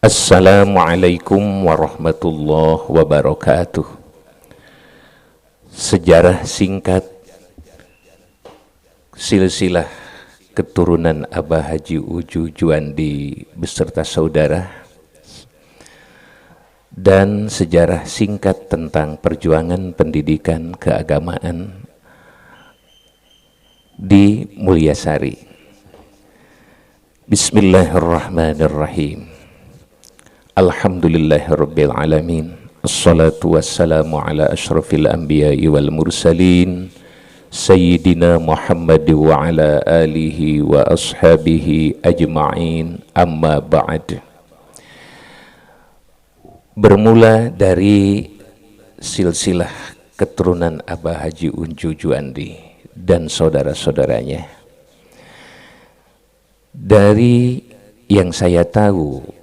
Assalamualaikum warahmatullahi wabarakatuh. Sejarah singkat silsilah keturunan Abah Haji Uju Juandi beserta saudara, dan sejarah singkat tentang perjuangan pendidikan keagamaan di Mulyasari. Bismillahirrahmanirrahim. Alhamdulillahirabbil alamin. Assalatu wassalamu ala asyrafil anbiya'i wal mursalin Sayyidina Muhammad wa ala alihi wa ashabihi ajma'in. Amma ba'd. Bermula dari silsilah keturunan Abah Haji Uju Juandi dan saudara-saudaranya, dari yang saya tahu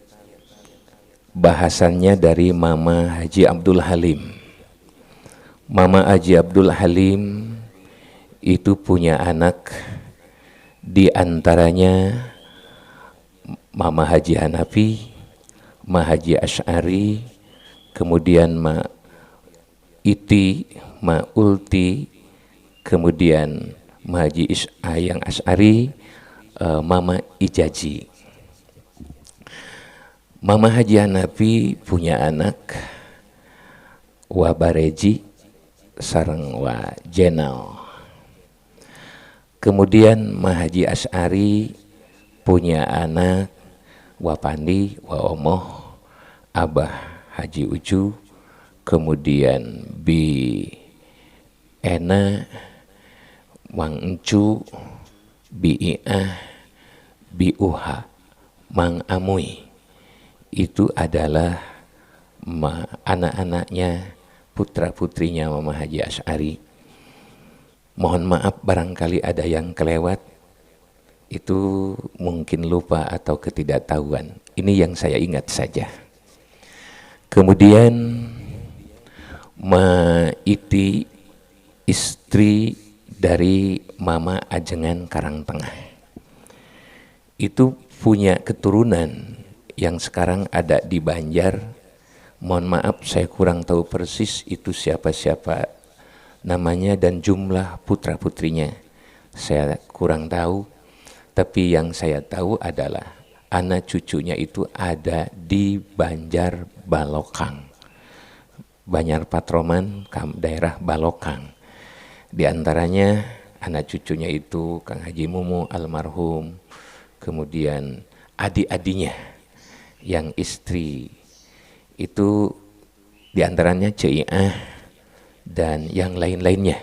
bahasannya dari Mama Haji Abdul Halim. Mama Haji Abdul Halim itu punya anak, di antaranya Mama Haji Hanafi, Ma Haji Asy'ari, kemudian Ma Iti, Ma Ulti, kemudian Ma Haji Ayang Asy'ari, Mama Ijaji. Mama Haji Hanafi punya anak Wa Bareji sareng Wa Jenal. Kemudian Ma Haji Asy'ari punya anak Wa Pandi, Wa Omoh, Abah Haji Uju, kemudian Bi Ena, Mang Encu, Bi I'ah, Bi Uha, Mang Amuy. Itu adalah anak-anaknya, putra-putrinya Mama Haji Asy'ari. Mohon maaf barangkali ada yang kelewat, itu mungkin lupa atau ketidaktahuan. Ini yang saya ingat saja. Kemudian Ma Iti, istri dari Mama Ajengan Karangtengah, itu punya keturunan yang sekarang ada di Banjar. Mohon maaf saya kurang tahu persis itu siapa-siapa namanya dan jumlah putra-putrinya, saya kurang tahu. Tapi yang saya tahu adalah anak cucunya itu ada di Banjar Balokang, Banjar Patroman, daerah Balokang. Di antaranya anak cucunya itu Kang Haji Mumu almarhum, kemudian adik-adinya yang istri itu diantaranya Cei'ah dan yang lain-lainnya.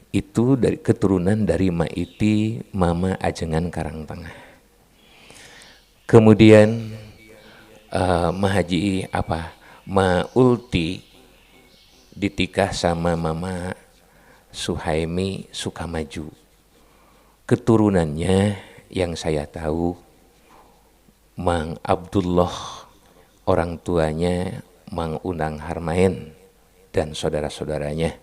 Itu dari keturunan dari Ma Iti, Mama Ajengan Karangtengah. Kemudian Ma Haji Ma Ulti ditikah sama Mama Suhaimi Sukamaju. Keturunannya yang saya tahu Mang Abdullah, orang tuanya Mang Unang Harmaen dan saudara-saudaranya.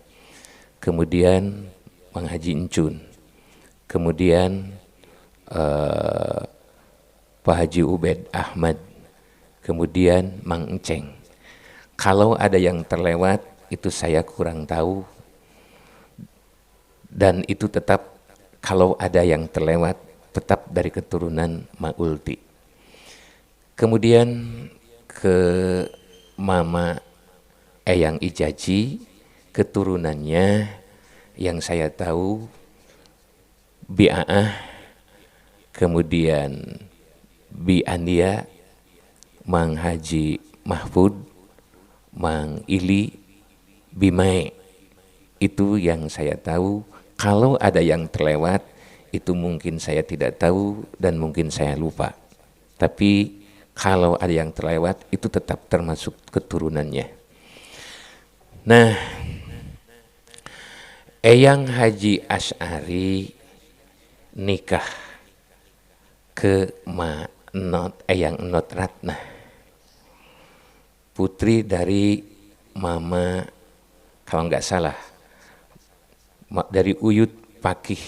Kemudian Mang Haji Encun, kemudian Pak Haji Ubed Ahmad, kemudian Mang Enceng. Kalau ada yang terlewat itu saya kurang tahu, dan itu tetap kalau ada yang terlewat tetap dari keturunan Ma Ulti. Kemudian ke Mama Eyang Ijaji, keturunannya yang saya tahu Bi A'ah, kemudian Bi Andia, Mang Haji Mahfud, Mang Ili, Bi Mae. Itu yang saya tahu. Kalau ada yang terlewat itu mungkin saya tidak tahu dan mungkin saya lupa. Tapi kalau ada yang terlewat itu tetap termasuk keturunannya. Nah, Eyang Haji Asy'ari nikah ke Eyang Not Ratna, putri dari Mama, kalau nggak salah, dari Uyut Pakih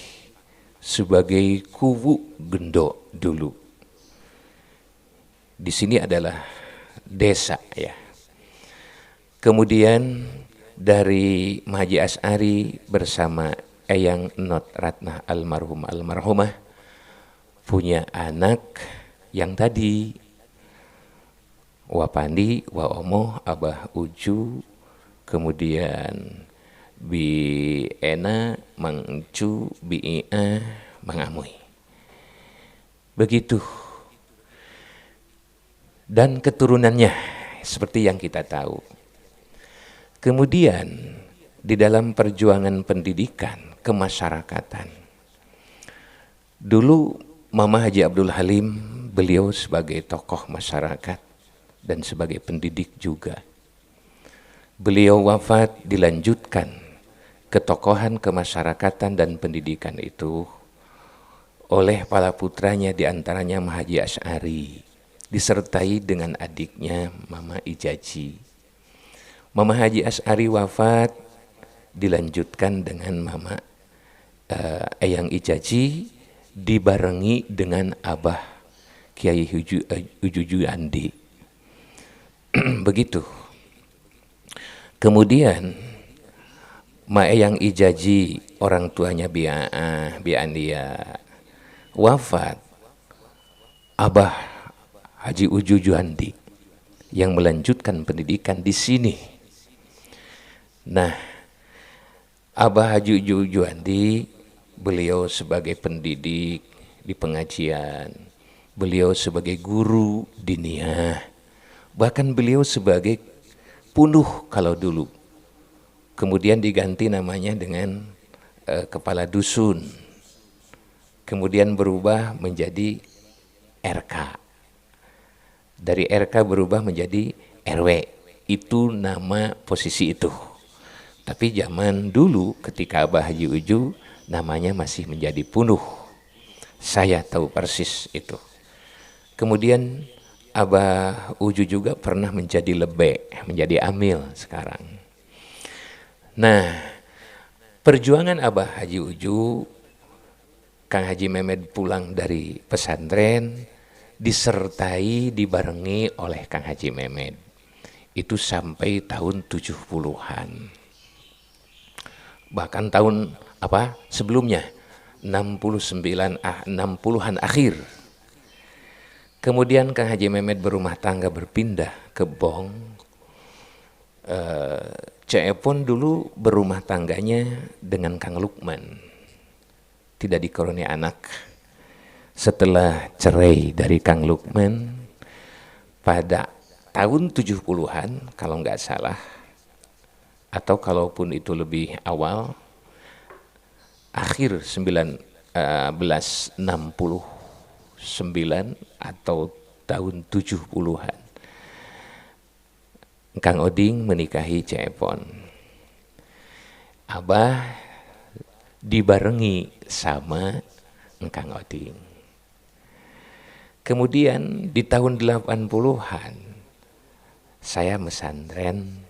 sebagai kuwu gendo dulu. di sini adalah desa ya. Kemudian dari Mahaji Asy'ari bersama Eyang Not Ratnah almarhumah punya anak yang tadi Wapandi, Waomoh, Abah Uju, kemudian Bi Ena, Mang Encu, Bi Ia, Mang Amoy. Begitu. Dan keturunannya seperti yang kita tahu. Kemudian di dalam perjuangan pendidikan kemasyarakatan, dulu Mama Haji Abdul Halim, beliau sebagai tokoh masyarakat dan sebagai pendidik juga. Beliau wafat dilanjutkan ketokohan kemasyarakatan dan pendidikan itu oleh para putranya, diantaranya Mahaji Asy'ari, disertai dengan adiknya Mama Ijaji. Mama Haji Asy'ari wafat dilanjutkan dengan Mama Eyang Ijaji, dibarengi dengan Abah Kiai Ujuju Andi. Begitu. Kemudian Ma Eyang Ijaji, orang tuanya Bi Andia, wafat. Abah Haji Ujuju Andi yang melanjutkan pendidikan di sini. Nah, Abah Haji Ujuju Andi, beliau sebagai pendidik di pengajian, beliau sebagai guru diniyah, bahkan beliau sebagai punduh kalau dulu. Kemudian diganti namanya dengan kepala dusun. Kemudian berubah menjadi RK. Dari RK berubah menjadi RW. Itu nama posisi itu. Tapi zaman dulu ketika Abah Haji Uju, namanya masih menjadi punduh. Saya tahu persis itu. Kemudian Abah Uju juga pernah menjadi lebe, menjadi amil sekarang. Nah, perjuangan Abah Haji Uju, Kang Haji Mehmed pulang dari pesantren, disertai, dibarengi oleh Kang Haji Mehmed. Itu sampai tahun 70-an. Bahkan tahun sebelumnya 60-an akhir. Kemudian Kang Haji Mehmed berumah tangga, berpindah ke Bong. Cepon dulu berumah tangganya dengan Kang Lukman, tidak dikaruniai anak. Setelah cerai dari Kang Lukman pada tahun 70-an kalau nggak salah, atau kalaupun itu lebih awal, akhir 1969 atau tahun 70-an, Kang Oding menikahi Cepon. Abah dibarengi sama Kang Oding. Kemudian di tahun 80-an saya pesantren.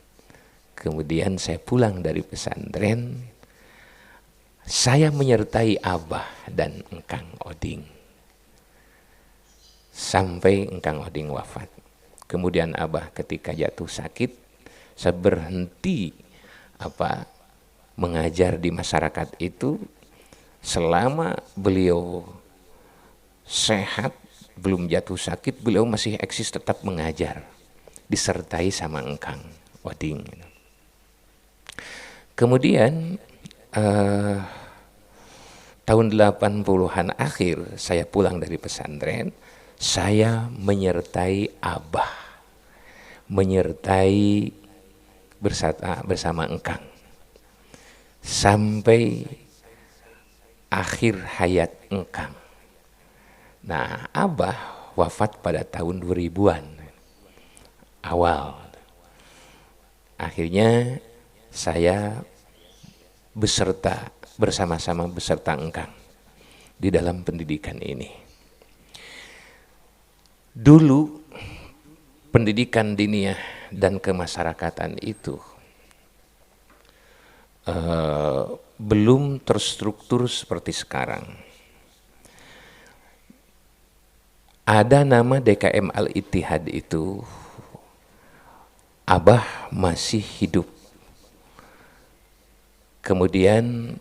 Kemudian saya pulang dari pesantren, saya menyertai Abah dan Kang Oding sampai Kang Oding wafat. Kemudian Abah ketika jatuh sakit, saya berhenti mengajar di masyarakat itu. Selama beliau sehat, belum jatuh sakit, beliau masih eksis tetap mengajar, disertai sama Kang Oding. Kemudian tahun 80-an akhir saya pulang dari pesantren, saya menyertai Abah, menyertai bersama Engkang sampai akhir hayat Engkang. Nah, Abah wafat pada tahun 2000-an awal. Akhirnya saya bersama-sama beserta Engkang di dalam pendidikan ini. Dulu pendidikan diniyah dan kemasyarakatan itu belum terstruktur seperti sekarang. Ada nama DKM Al-Ittihad itu, Abah masih hidup. Kemudian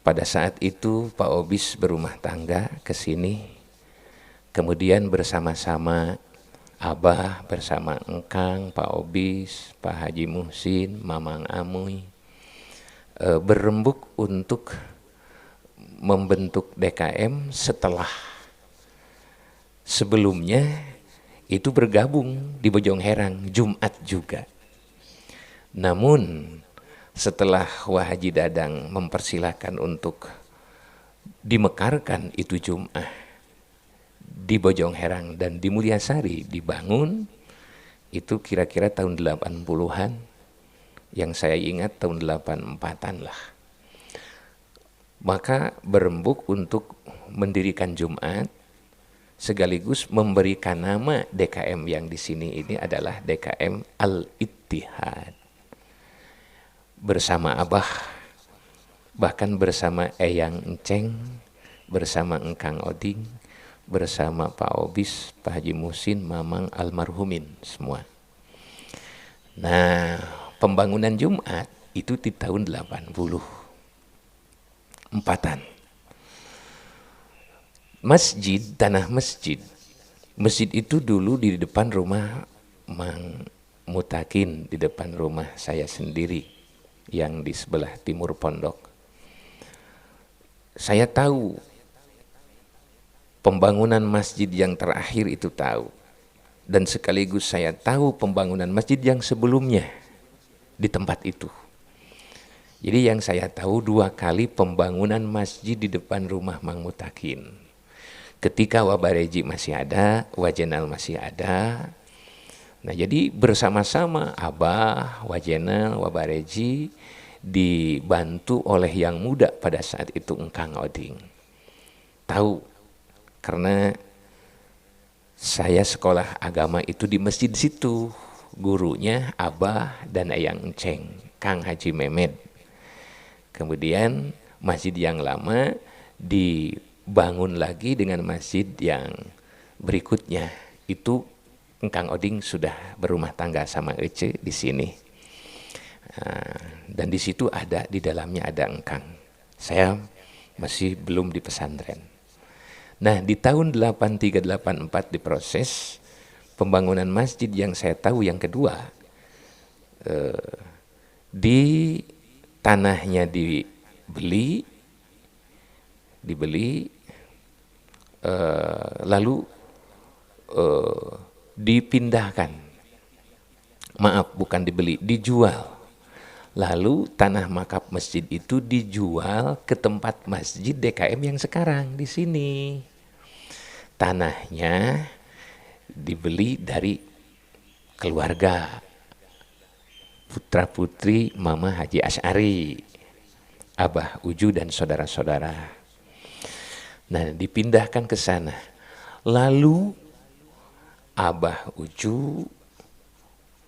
pada saat itu Pak Obis berumah tangga ke sini. Kemudian bersama-sama Abah bersama Engkang, Pak Obis, Pak Haji Muhsin, Mamang Amuy berembuk untuk membentuk DKM setelah sebelumnya itu bergabung di Bojongherang Jumat juga. Namun setelah Wah Haji Dadang mempersilahkan untuk dimekarkan itu Jum'ah di Bojongherang dan di Mulyasari dibangun, itu kira-kira tahun 80-an, yang saya ingat tahun 84-an lah. Maka berembuk untuk mendirikan Jumat, sekaligus memberikan nama DKM yang di sini ini adalah DKM Al-Ittihad. Bersama Abah, bahkan bersama Eyang Enceng, bersama Engkang Oding, bersama Pak Obis, Pak Haji Muhsin, Mamang almarhumin semua. Nah, pembangunan Jumat itu di tahun 84-an. Masjid, tanah masjid. Masjid itu dulu di depan rumah Mang Mutakin, di depan rumah saya sendiri yang di sebelah timur pondok. Saya tahu pembangunan masjid yang terakhir itu tahu. Dan sekaligus saya tahu pembangunan masjid yang sebelumnya di tempat itu. Jadi yang saya tahu 2 kali pembangunan masjid di depan rumah Mang Mutakin. Ketika Wabareji masih ada, Wajenal masih ada. Nah jadi bersama-sama Abah, Wajenal, Wabareji dibantu oleh yang muda pada saat itu Engkang Oding. Tahu, karena saya sekolah agama itu di masjid situ. Gurunya Abah dan Eyang Enceng, Kang Haji Mehmet. Kemudian masjid yang lama dibangun lagi dengan masjid yang berikutnya. Itu Engkang Oding sudah berumah tangga sama Ece di sini. Dan di situ ada, di dalamnya ada Engkang. Saya masih belum di pesantren. Nah, di tahun 83-84 diproses pembangunan masjid yang saya tahu yang kedua. Di tanahnya dibeli, lalu dipindahkan. Maaf, bukan dibeli, dijual. Lalu tanah makam masjid itu dijual ke tempat masjid DKM yang sekarang di sini. Tanahnya dibeli dari keluarga putra putri Mama Haji Asy'ari, Abah Uju dan saudara-saudara. Nah, dipindahkan ke sana. Lalu Abah Uju,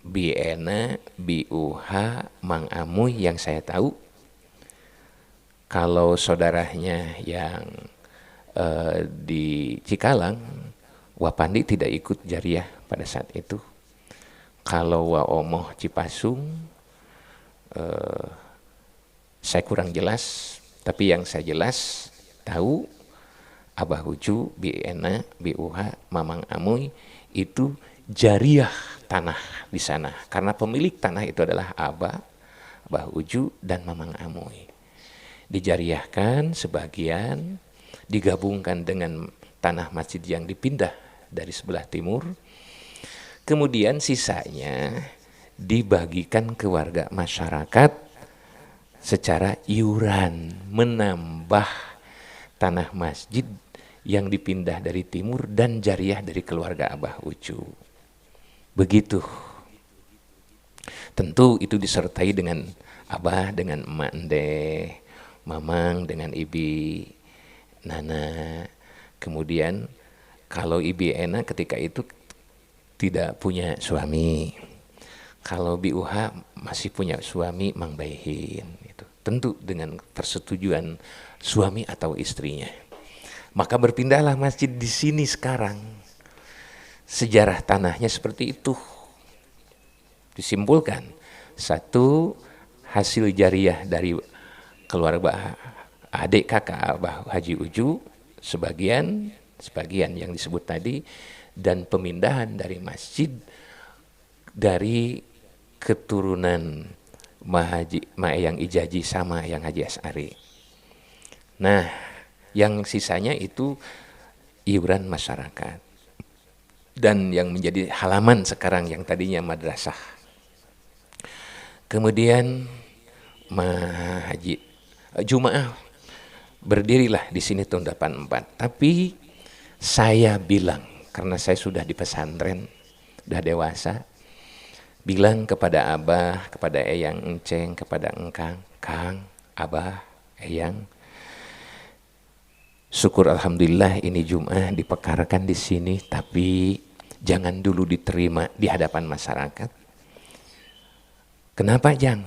Bi Ena, Bi Uha, Mang Amuy yang saya tahu. Kalau saudaranya yang di Cikalang, Wapandi tidak ikut jariah pada saat itu. Kalau Waomoh Cipasung, saya kurang jelas. Tapi yang saya jelas tahu Abah Uju, Bi Ena, Bi Uha, Mamang Amuy itu jariah tanah di sana. Karena pemilik tanah itu adalah Abah Uju dan Mamang Amuy. Dijariahkan sebagian, digabungkan dengan tanah masjid yang dipindah dari sebelah timur. Kemudian sisanya dibagikan ke warga masyarakat secara iuran, menambah tanah masjid yang dipindah dari timur dan jariah dari keluarga Abah Uju. Begitu. Tentu itu disertai dengan Abah, dengan Emak Endeh, Mamang dengan Ibi Nana. Kemudian kalau Ibi Ena ketika itu tidak punya suami. Kalau Bi Uha masih punya suami, Mang Baihin. Itu tentu dengan persetujuan suami atau istrinya. Maka berpindahlah masjid di sini sekarang. Sejarah tanahnya seperti itu. Disimpulkan, satu, hasil jariah dari keluarga adik kakak Abah Haji Uju, sebagian yang disebut tadi, dan pemindahan dari masjid dari keturunan Eyang Ijaji sama Eyang Haji As'ari. Nah, yang sisanya itu iuran masyarakat. Dan yang menjadi halaman sekarang yang tadinya madrasah. Kemudian Haji Jumaah berdirilah di sini tahun 84. Tapi saya bilang, karena saya sudah di pesantren, sudah dewasa, bilang kepada Abah, kepada Eyang Enceng, kepada Engkang, Kang, Abah, Eyang, syukur alhamdulillah ini Jumat dipekarkan di sini, tapi jangan dulu diterima di hadapan masyarakat. Kenapa Jang?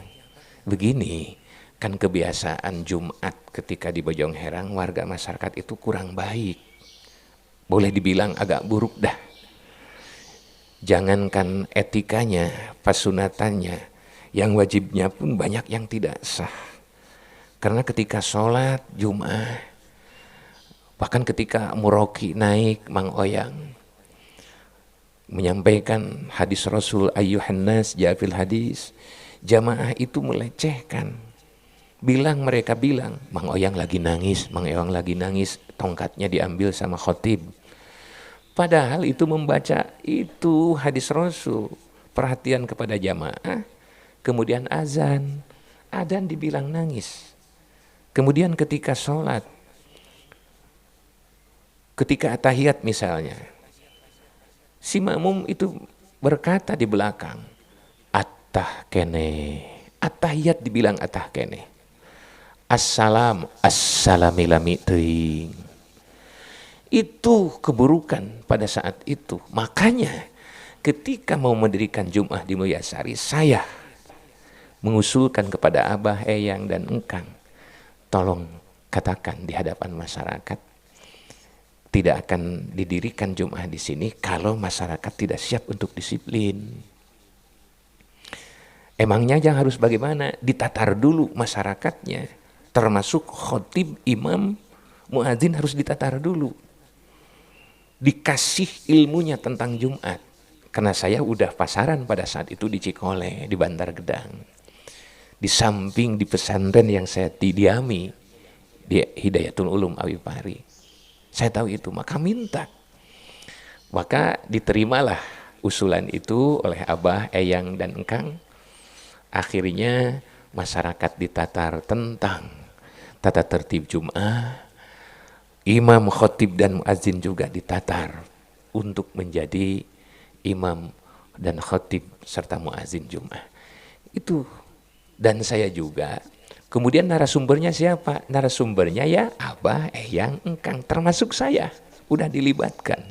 Begini, kan kebiasaan Jumat ketika di Bojong Herang warga masyarakat itu kurang baik. Boleh dibilang agak buruk dah. Jangankan etikanya, pasunatannya, yang wajibnya pun banyak yang tidak sah. Karena ketika sholat Jumat, bahkan ketika muroki naik, Mang Oyang menyampaikan hadis Rasul ayyuhan nas ja'fil hadis, jamaah itu melecehkan. Mereka bilang, Mang Oyang lagi nangis, Mang Oyang lagi nangis, tongkatnya diambil sama khotib. Padahal itu membaca itu hadis Rasul, perhatian kepada jamaah, kemudian azan dibilang nangis. Kemudian ketika sholat, ketika atahiyat misalnya, si makmum itu berkata di belakang, atah kene, atahiyat dibilang atah kene, assalamilami teuing. Itu keburukan pada saat itu. Makanya ketika mau mendirikan Jumat di Mulyasari, saya mengusulkan kepada Abah, Eyang, dan Engkang, tolong katakan di hadapan masyarakat, tidak akan didirikan Jumat di sini kalau masyarakat tidak siap untuk disiplin. Emangnya jangan harus bagaimana? Ditatar dulu masyarakatnya, termasuk khotib, imam, muadzin harus ditatar dulu. Dikasih ilmunya tentang Jumat. Karena saya udah pasaran pada saat itu di Cikole, di Bantar Gedang. Di samping di pesantren yang saya diami, di Hidayatul Ulum Awipari. Saya tahu itu, maka minta. Maka diterimalah usulan itu oleh Abah, Eyang, dan Engkang. Akhirnya masyarakat ditatar tentang tata tertib Jumat. Imam, khotib, dan muadzin juga ditatar untuk menjadi imam dan khotib serta muadzin Jumat. Itu. Dan saya juga. Kemudian narasumbernya siapa? Narasumbernya ya Abah, Eyang, Engkang, termasuk saya. Udah dilibatkan.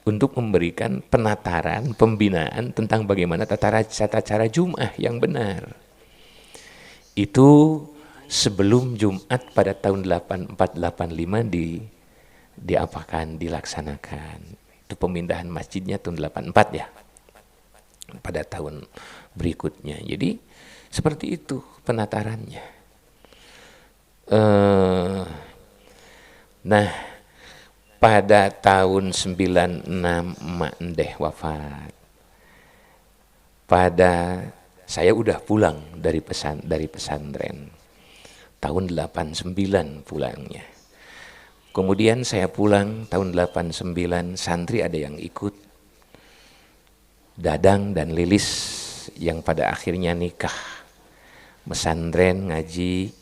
Untuk memberikan penataran, pembinaan tentang bagaimana tata cara Jumat yang benar. Itu sebelum Jumat pada tahun 84-85 dilaksanakan. Itu pemindahan masjidnya tahun 84 ya. Pada tahun berikutnya. Jadi seperti itu penatarannya. Nah, pada tahun 96 Emak Endeh wafat. Saya udah pulang dari pesantren. Tahun 89 pulangnya. Kemudian saya pulang tahun 89, santri ada yang ikut. Dadang dan Lilis yang pada akhirnya nikah. Mesantren, ngaji.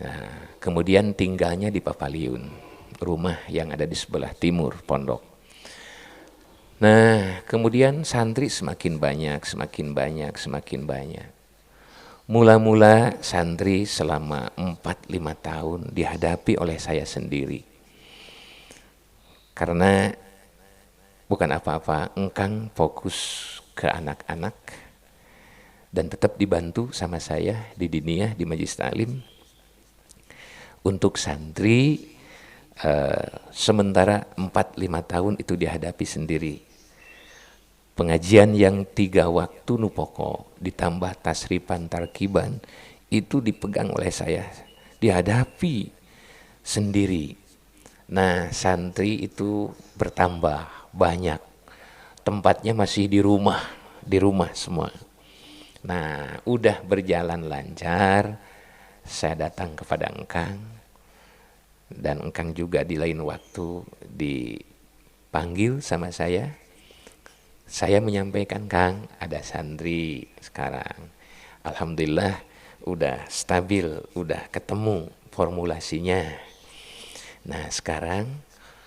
Nah, kemudian tinggalnya di Papaliun, rumah yang ada di sebelah timur pondok. Nah, kemudian santri semakin banyak. Mula-mula santri selama 4-5 tahun dihadapi oleh saya sendiri. Karena bukan apa-apa, Engkang fokus ke anak-anak dan tetap dibantu sama saya di Diniyah, di Majelis Ta'lim. Untuk santri Sementara 4-5 tahun itu dihadapi sendiri. Pengajian yang 3 waktu nupoko ditambah tasrifan tarkiban itu dipegang oleh saya, dihadapi sendiri. Nah, santri itu bertambah banyak, tempatnya masih di rumah semua. Nah, udah berjalan lancar, saya datang kepada Engkang, dan Engkang juga di lain waktu dipanggil sama saya menyampaikan, Kang, ada santri sekarang. Alhamdulillah udah stabil, udah ketemu formulasinya. Nah sekarang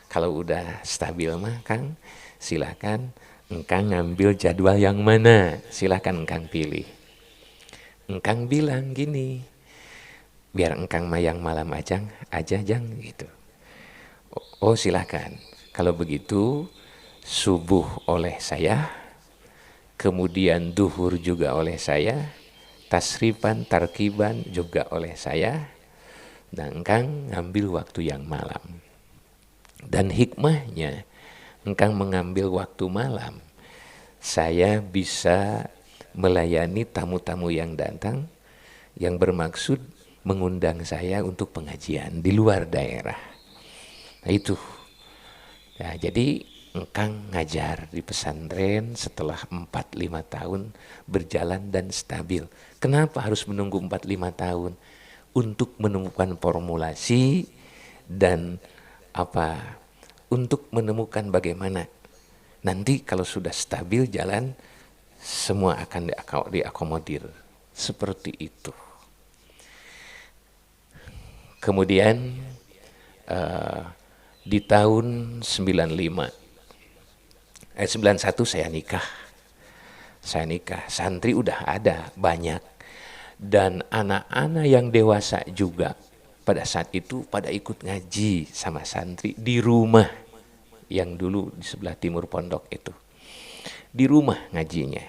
kalau udah stabil mah Kang, silakan Engkang ngambil jadwal yang mana, silakan Engkang pilih. Engkang bilang gini, biar Engkang mayang malam aja Jang gitu. Oh silakan, kalau begitu subuh oleh saya, kemudian duhur juga oleh saya, tasrifan, tarkiban juga oleh saya, dan Engkang ngambil waktu yang malam. Dan hikmahnya, Engkang mengambil waktu malam, saya bisa melayani tamu-tamu yang datang, yang bermaksud mengundang saya untuk pengajian di luar daerah. Nah itu, ya, jadi Engkang ngajar di pesantren setelah 4-5 tahun berjalan dan stabil. Kenapa harus menunggu 4-5 tahun? Untuk menemukan formulasi dan untuk menemukan bagaimana nanti kalau sudah stabil jalan, semua akan diakomodir. Seperti itu. Kemudian di tahun 91 saya nikah. Santri udah ada banyak. Dan anak-anak yang dewasa juga pada saat itu pada ikut ngaji sama santri di rumah. Yang dulu di sebelah timur pondok itu. Di rumah ngajinya.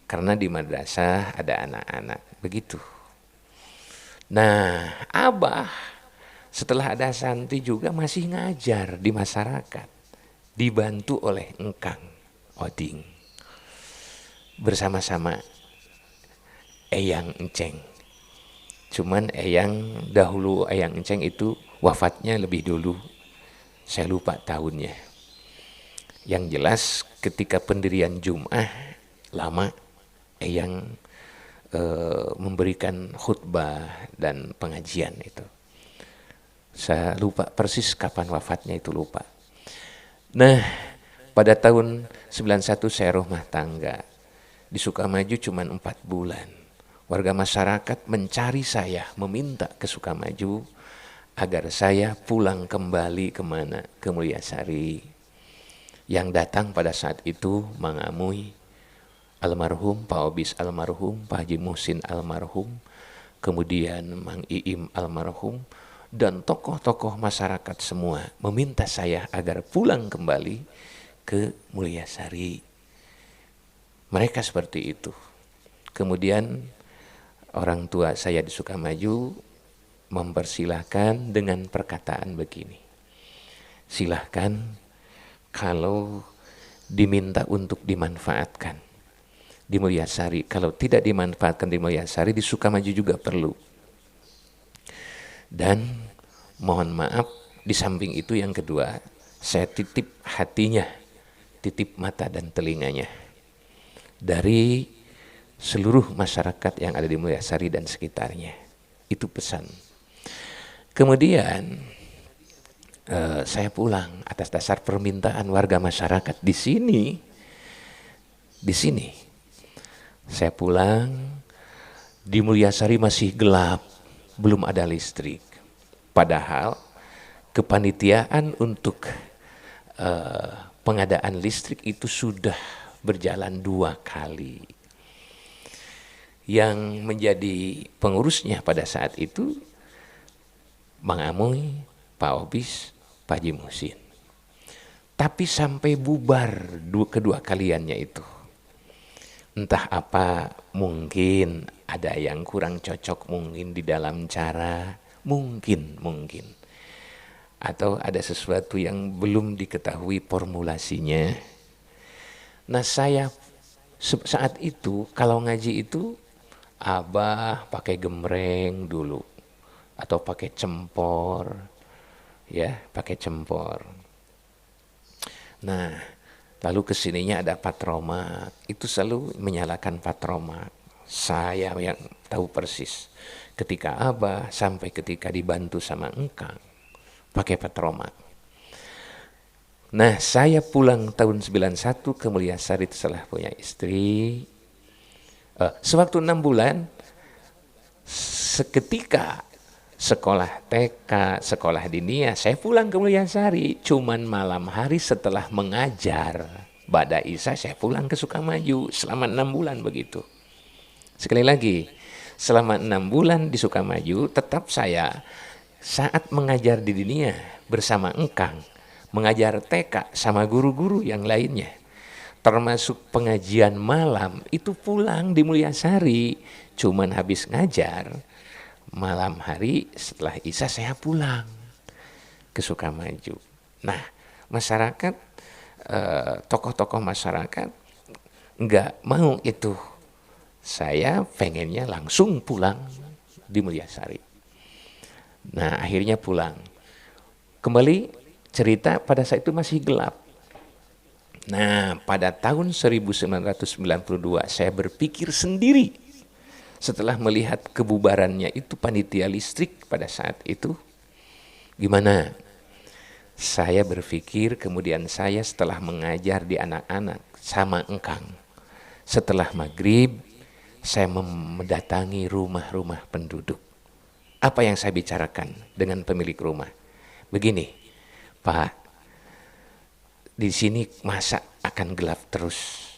Karena di madrasah ada anak-anak. Begitu. Nah, Abah setelah ada santri juga masih ngajar di masyarakat. Dibantu oleh Engkang Oding bersama-sama Eyang Enceng. Cuman Eyang Enceng itu wafatnya lebih dulu, saya lupa tahunnya. Yang jelas ketika pendirian Jum'ah lama, Eyang memberikan khutbah dan pengajian itu. Saya lupa persis kapan wafatnya, itu lupa. Nah, pada tahun 91 saya rumah tangga. Di Sukamaju cuma 4 bulan. Warga masyarakat mencari saya, meminta ke Sukamaju agar saya pulang kembali kemana? Ke Mulyasari. Yang datang pada saat itu Mang Amuy almarhum, Pak Obis almarhum, Pak Haji Muhsin almarhum, kemudian Mang Iim almarhum, dan tokoh-tokoh masyarakat semua meminta saya agar pulang kembali ke Mulyasari. Mereka seperti itu. Kemudian orang tua saya di Sukamaju mempersilahkan dengan perkataan begini. Silahkan kalau diminta untuk dimanfaatkan di Mulyasari. Kalau tidak dimanfaatkan di Mulyasari, di Sukamaju juga perlu. Dan mohon maaf, di samping itu yang kedua, saya titip hatinya, titip mata dan telinganya dari seluruh masyarakat yang ada di Mulyasari dan sekitarnya. Itu pesan. Kemudian saya pulang atas dasar permintaan warga masyarakat di sini. Saya pulang, di Mulyasari masih gelap, belum ada listrik. Padahal kepanitiaan untuk pengadaan listrik itu sudah berjalan 2 kali. Yang menjadi pengurusnya pada saat itu Mang Amuy, Pak Obis, Pak Haji Muhsin. Tapi sampai bubar kedua kaliannya itu. Entah apa, mungkin ada yang kurang cocok mungkin di dalam cara, mungkin. atau ada sesuatu yang belum diketahui formulasinya. Nah saya saat itu kalau ngaji itu abah pakai gemreng dulu atau pakai cempor, ya pakai cempor. Nah lalu kesininya ada patromak, itu selalu menyalakan patromak. Saya yang tahu persis ketika abah sampai ketika dibantu sama engkang pakai patromak. Nah saya pulang tahun 91 ke Mulyasari setelah punya istri. Sewaktu 6 bulan, seketika sekolah TK, sekolah dinia, saya pulang ke Mulyasari. Cuman malam hari setelah mengajar Ba'da Isya, saya pulang ke Sukamaju selama 6 bulan begitu. Sekali lagi, selama 6 bulan di Sukamaju, tetap saya saat mengajar di dinia bersama engkang, mengajar TK sama guru-guru yang lainnya. Termasuk pengajian malam itu pulang di Mulyasari, cuman habis ngajar malam hari setelah Isya saya pulang ke Sukamaju. Nah masyarakat, tokoh-tokoh masyarakat nggak mau itu, saya pengennya langsung pulang di Mulyasari. Nah akhirnya pulang. Kembali cerita pada saat itu masih gelap. Nah, pada tahun 1992 saya berpikir sendiri setelah melihat kebubarannya itu panitia listrik pada saat itu. Gimana? Saya berpikir kemudian saya setelah mengajar di anak-anak sama engkang. Setelah maghrib saya mendatangi rumah-rumah penduduk. Apa yang saya bicarakan dengan pemilik rumah? Begini, Pak. Di sini masa akan gelap terus.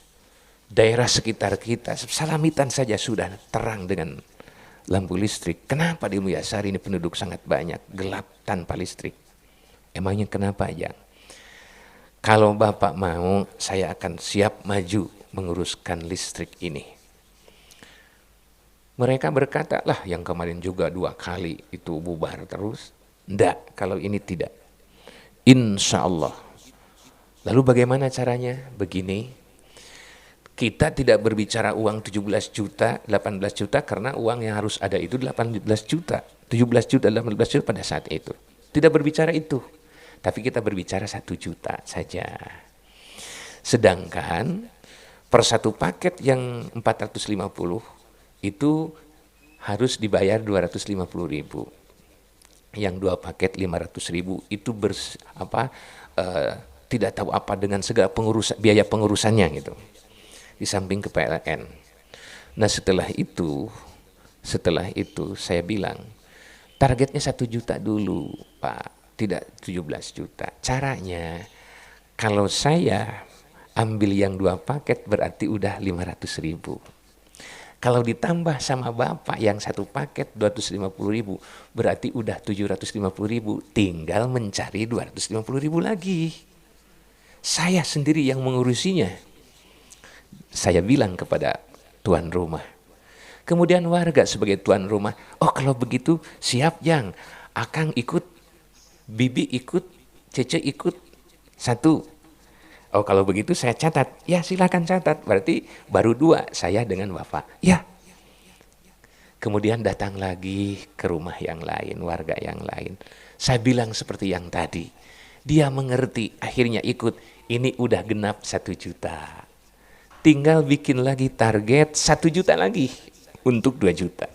Daerah sekitar kita, Salamitan saja sudah terang dengan lampu listrik. Kenapa di Mulyasari ini penduduk sangat banyak, gelap tanpa listrik? Emangnya kenapa aja? Kalau Bapak mau, saya akan siap maju menguruskan listrik ini. Mereka berkata, lah yang kemarin juga 2 kali itu bubar terus. Enggak, kalau ini tidak. Insya Allah. Lalu bagaimana caranya? Begini, kita tidak berbicara uang 17 juta, 18 juta karena uang yang harus ada itu 18 juta, 17 juta, 18 juta pada saat itu. Tidak berbicara itu, tapi kita berbicara 1 juta saja. Sedangkan per satu paket yang 450 itu harus dibayar 250.000. Yang 2 paket 500.000 itu tidak tahu apa dengan segala biaya pengurusannya gitu. Di samping ke PLN. Nah setelah itu saya bilang, targetnya 1 juta dulu Pak, tidak 17 juta. Caranya, kalau saya ambil yang 2 paket berarti udah 500.000. Kalau ditambah sama Bapak yang 1 paket 250.000, berarti udah 750.000. Tinggal mencari 250.000 lagi. Saya sendiri yang mengurusinya. Saya bilang kepada tuan rumah. Kemudian warga sebagai tuan rumah, oh kalau begitu siap Yang, Akang ikut, Bibi ikut, Cece ikut, 1. Oh kalau begitu saya catat, ya silakan catat, berarti baru 2, saya dengan Bapak. Ya. Kemudian datang lagi ke rumah yang lain, warga yang lain. Saya bilang seperti yang tadi. Dia mengerti, akhirnya ikut. Ini udah genap 1 juta. Tinggal bikin lagi target 1 juta lagi untuk 2 juta.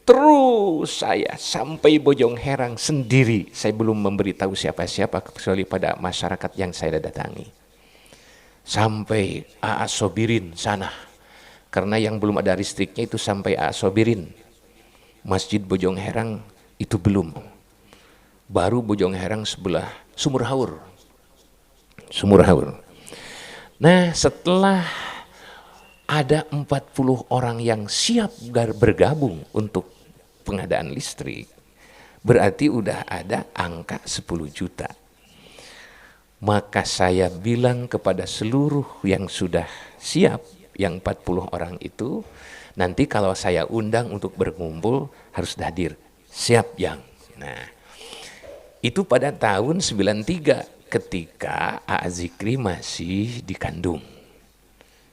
Terus saya sampai Bojong Herang sendiri. Saya belum memberitahu siapa-siapa kecuali pada masyarakat yang saya datangi. Sampai A.A. Sobirin sana. Karena yang belum ada listriknya itu sampai A.A. Sobirin. Masjid Bojong Herang itu belum. Baru Bojong Herang sebelah Sumur Haur. Nah setelah ada 40 orang yang siap bergabung untuk pengadaan listrik, berarti udah ada angka 10 juta. Maka saya bilang kepada seluruh yang sudah siap, yang 40 orang itu, nanti kalau saya undang untuk berkumpul harus hadir. Siap Yang. Nah Itu pada tahun 93 ketika A.A. Zikri masih dikandung.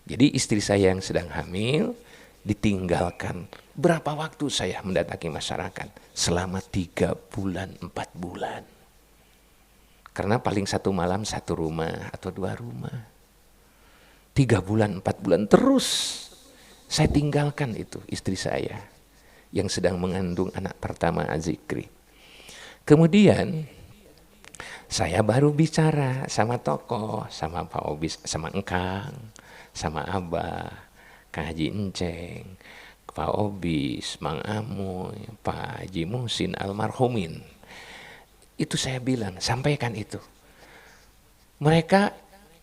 Jadi istri saya yang sedang hamil ditinggalkan. Berapa waktu saya mendatangi masyarakat? Selama 3 bulan, 4 bulan. Karena paling satu malam satu rumah atau 2 rumah. 3 bulan, 4 bulan terus saya tinggalkan itu istri saya yang sedang mengandung anak pertama Azikri. Kemudian saya baru bicara sama tokoh, sama Pak Obis, sama Engkang, sama Abah, Kang Haji Enceng, Pak Obis, Mang Amoy, Pak Haji Muhsin almarhumin. Itu saya bilang, sampaikan itu. Mereka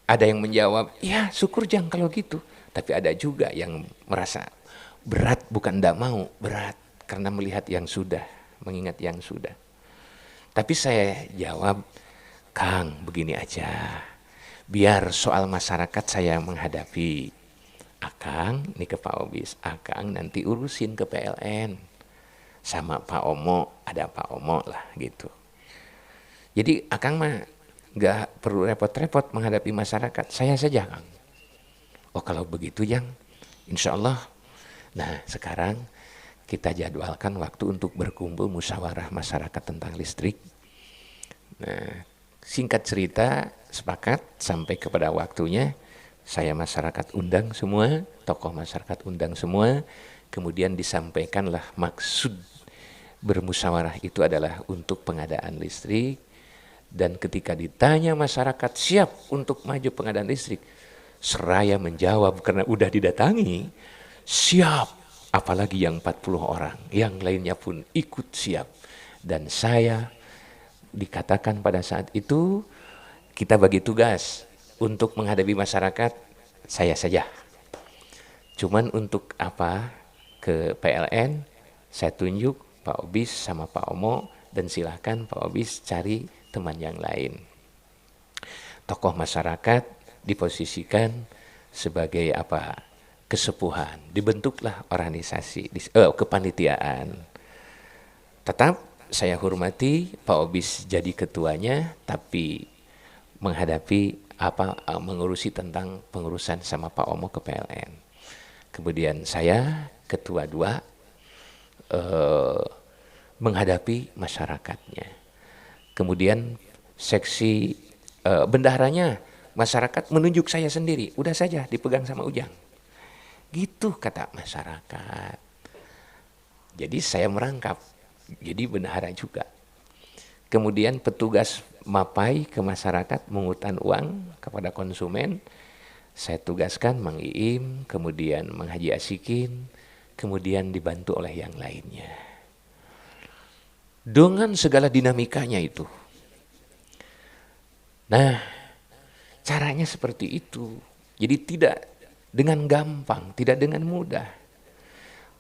ada yang menjawab, ya syukur Jang kalau gitu. Tapi ada juga yang merasa berat, bukan tidak mau, berat. Karena melihat yang sudah, mengingat yang sudah. Tapi saya jawab, Kang begini aja, biar soal masyarakat saya menghadapi. Akang, ini ke Pak Obis, Akang nanti urusin ke PLN. Sama Pak Omo, ada Pak Omo lah gitu. Jadi Akang mah gak perlu repot-repot menghadapi masyarakat, saya saja Kang. Oh kalau begitu Jang, insya Allah. Nah sekarang kita jadwalkan waktu untuk berkumpul musyawarah masyarakat tentang listrik. Nah singkat cerita, sepakat sampai kepada waktunya, saya masyarakat undang semua, tokoh masyarakat undang semua, kemudian disampaikanlah maksud bermusyawarah itu adalah untuk pengadaan listrik. Dan ketika ditanya masyarakat siap untuk maju pengadaan listrik, seraya menjawab karena udah didatangi, siap, apalagi yang 40 orang, yang lainnya pun ikut siap. Dan saya dikatakan pada saat itu, kita bagi tugas untuk menghadapi masyarakat, saya saja. Cuman untuk apa ke PLN, saya tunjuk Pak Obis sama Pak Omo, dan silahkan Pak Obis cari teman yang lain. Tokoh masyarakat diposisikan sebagai apa? Kesepuhan. Dibentuklah organisasi, kepanitiaan. Tetap saya hormati Pak Obis jadi ketuanya, tapi menghadapi mengurusi tentang pengurusan sama Pak Omo ke PLN. Kemudian saya ketua 2 menghadapi masyarakatnya. Kemudian seksi bendaharanya masyarakat menunjuk saya sendiri, udah saja dipegang sama Ujang. Gitu kata masyarakat. Jadi saya merangkap, jadi bendahara juga. Kemudian petugas mapai ke masyarakat mengutan uang kepada konsumen, saya tugaskan Mang Iim, kemudian Mang Haji Asikin, kemudian dibantu oleh yang lainnya. Dengan segala dinamikanya itu. Nah, caranya seperti itu. Jadi tidak dengan gampang, tidak dengan mudah.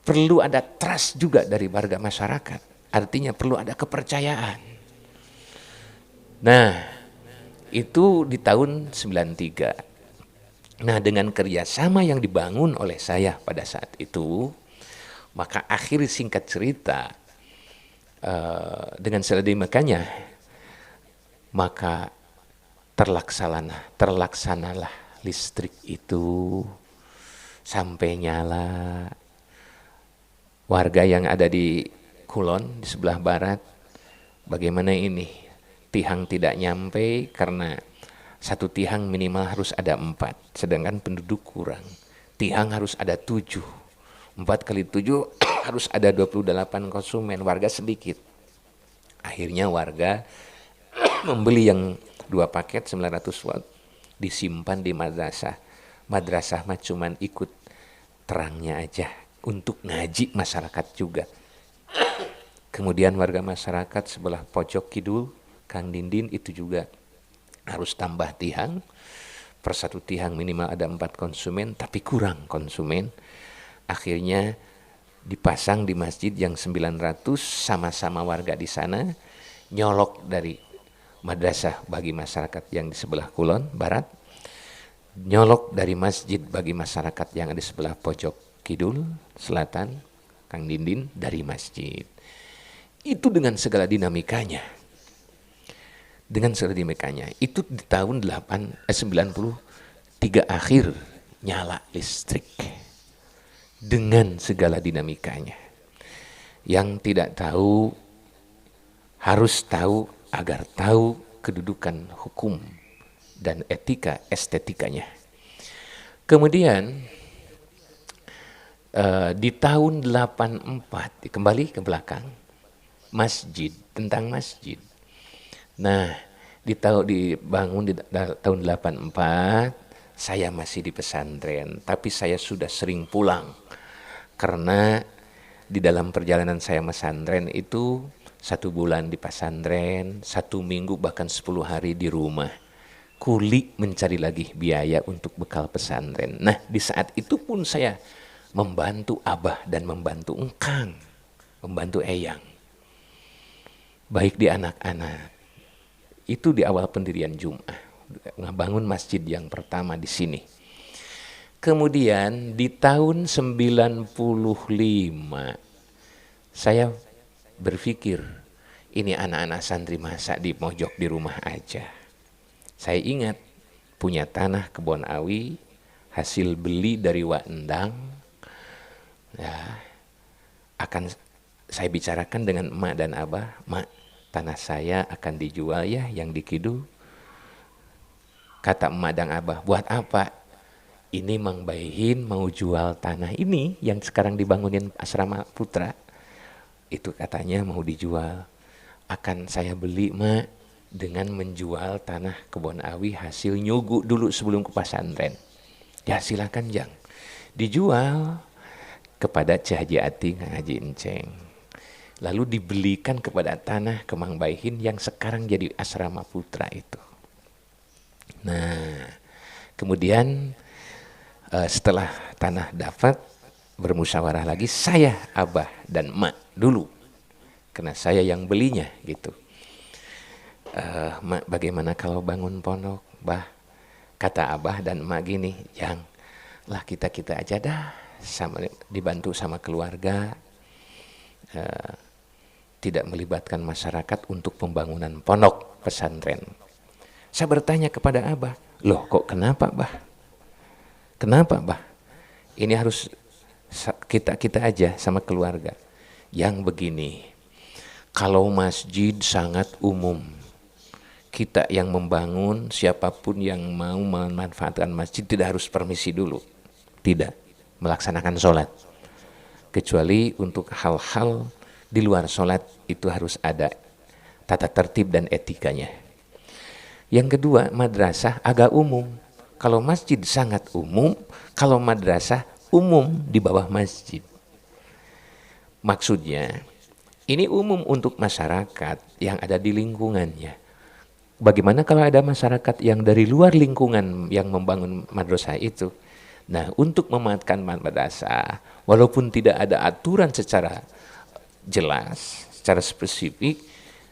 Perlu ada trust juga dari warga masyarakat. Artinya perlu ada kepercayaan. Nah, itu di tahun 93. Nah, dengan kerjasama yang dibangun oleh saya pada saat itu, maka akhir singkat cerita, dengan sedemikiannya maka terlaksanalah listrik itu sampai nyala. Warga yang ada di Kulon di sebelah barat, bagaimana ini tiang tidak nyampe karena satu tiang minimal harus ada 4, sedangkan penduduk kurang. Tiang harus ada 7, 4 kali 7 harus ada 28 konsumen, warga sedikit. Akhirnya warga membeli yang 2 paket 900 watt, disimpan di madrasah. Madrasah mah cuman ikut terangnya aja, untuk ngaji masyarakat juga. Kemudian warga masyarakat sebelah pojok kidul, Kang Dindin itu juga harus tambah tiang. Per satu tiang minimal ada 4 konsumen, tapi kurang konsumen. Akhirnya dipasang di masjid yang 900, sama-sama warga di sana, nyolok dari madrasah bagi masyarakat yang di sebelah Kulon Barat, nyolok dari masjid bagi masyarakat yang ada di sebelah pojok Kidul Selatan, Kang Dindin dari masjid. Itu dengan segala dinamikanya. dengan sedemikiannya. Itu di tahun 93 akhir nyala listrik dengan segala dinamikanya. Yang tidak tahu harus tahu agar tahu kedudukan hukum dan etika estetikanya. Kemudian di tahun 84 kembali ke belakang, masjid, tentang masjid. Nah, dibangun di tahun 84, saya masih di pesantren, tapi saya sudah sering pulang. Karena di dalam perjalanan saya pesantren itu 1 bulan di pesantren, 1 minggu bahkan 10 hari di rumah. Kuli mencari lagi biaya untuk bekal pesantren. Nah, di saat itu pun saya membantu abah dan membantu engkang, membantu eyang. Baik di anak-anak. Itu di awal pendirian Jum'ah, ngebangun masjid yang pertama di sini. Kemudian di tahun 95 saya berpikir, ini anak-anak santri masa di mojok di rumah aja. Saya ingat punya tanah kebun awi, hasil beli dari Wak Endang. Ya, akan saya bicarakan dengan emak dan abah, mak, tanah saya akan dijual ya yang di Kidul. Kata emak dan abah, buat apa? Ini Mang Baihin mau jual tanah ini yang sekarang dibangunin asrama putra. Itu katanya mau dijual. Akan saya beli mak dengan menjual tanah kebun awi hasil nyugu dulu sebelum ke pesantren. Ya silakan Jang. Dijual kepada Cik Haji Ating, Haji Enceng. Lalu dibelikan kepada tanah ke Mang Baihin yang sekarang jadi asrama putra itu. Nah, kemudian setelah tanah dapat, bermusyawarah lagi saya, abah, dan emak dulu. Karena saya yang belinya gitu. Mak, bagaimana kalau bangun pondok, bah? Kata abah dan emak gini, yang lah kita aja dah, sama dibantu sama keluarga. Tidak melibatkan masyarakat untuk pembangunan pondok pesantren. Saya bertanya kepada abah, loh kok kenapa bah? Kenapa bah? Ini harus kita aja sama keluarga. Yang begini, kalau masjid sangat umum, kita yang membangun, siapapun yang mau memanfaatkan masjid tidak harus permisi dulu. Tidak, melaksanakan sholat. Kecuali untuk hal-hal di luar sholat itu harus ada tata tertib dan etikanya. Yang kedua, madrasah agak umum. Kalau masjid sangat umum, kalau madrasah umum di bawah masjid. Maksudnya, ini umum untuk masyarakat yang ada di lingkungannya. Bagaimana kalau ada masyarakat yang dari luar lingkungan yang membangun madrasah itu? Nah, untuk memanfaatkan madrasah, walaupun tidak ada aturan secara jelas, secara spesifik,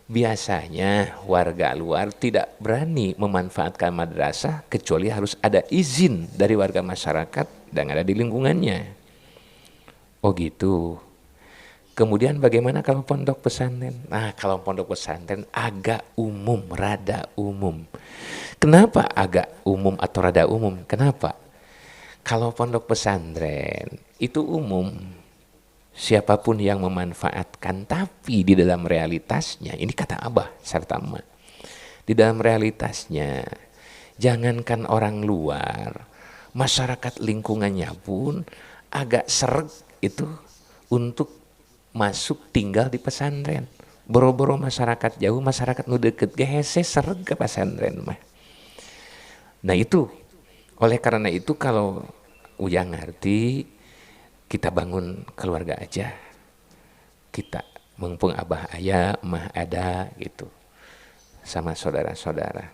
biasanya warga luar tidak berani memanfaatkan madrasah kecuali harus ada izin dari warga masyarakat yang ada di lingkungannya. Oh gitu. Kemudian bagaimana kalau pondok pesantren? Nah, kalau pondok pesantren agak umum, rada umum. Kenapa agak umum atau rada umum? Kenapa? Kalau pondok pesantren itu umum, siapapun yang memanfaatkan, tapi di dalam realitasnya, ini kata abah serta emak, di dalam realitasnya, jangankan orang luar, masyarakat lingkungannya pun agak seret itu untuk masuk tinggal di pesantren. Boro-boro masyarakat jauh, masyarakat nu deket gehese seret ke pesantren mah. Nah itu, oleh karena itu kalau Ujang ngerti, kita bangun keluarga aja. Kita mumpung abah ayah, emah ada gitu. Sama saudara-saudara.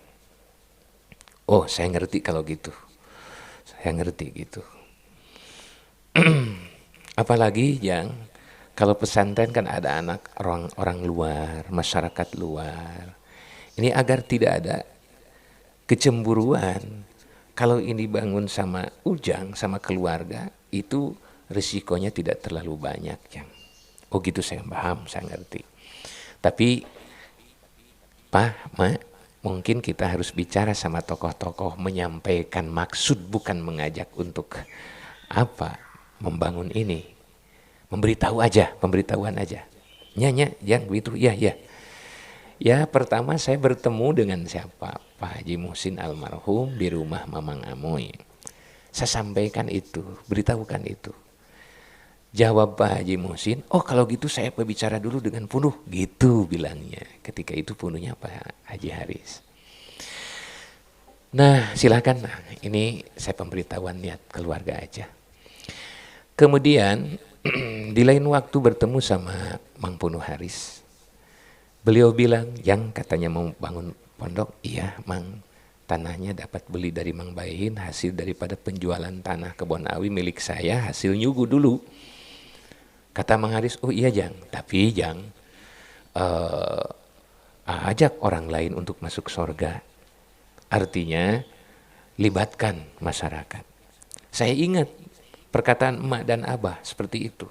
Oh, saya ngerti kalau gitu. Saya ngerti gitu. Apalagi yang kalau pesantren kan ada anak orang luar, masyarakat luar. Ini agar tidak ada kecemburuan. Kalau ini bangun sama Ujang, sama keluarga, itu risikonya tidak terlalu banyak. Yang oh gitu saya paham, saya ngerti. Tapi Pak, Mak, mungkin kita harus bicara sama tokoh-tokoh, menyampaikan maksud, bukan mengajak untuk apa, membangun ini. Pemberitahuan aja. Nya, jangan begitu, ya. Ya, pertama saya bertemu dengan siapa? Pak Haji Muhsin almarhum di rumah Mamang Amoy. Saya sampaikan itu, beritahukan itu. Jawab Pak Haji Muhsin, oh kalau gitu saya berbicara dulu dengan Punuh, gitu bilangnya. Ketika itu Punuhnya Pak Haji Haris. Nah silakan, ini saya pemberitahuan niat keluarga aja. Kemudian di lain waktu bertemu sama Mang Punuh Haris. Beliau bilang, yang katanya mau bangun pondok, iya Mang, tanahnya dapat beli dari Mang Baihin, hasil daripada penjualan tanah Kebon Awi milik saya, hasil nyugu dulu. Kata Mang Haris, oh iya Jang, tapi Jang, ajak orang lain untuk masuk surga. Artinya, libatkan masyarakat. Saya ingat perkataan emak dan abah seperti itu.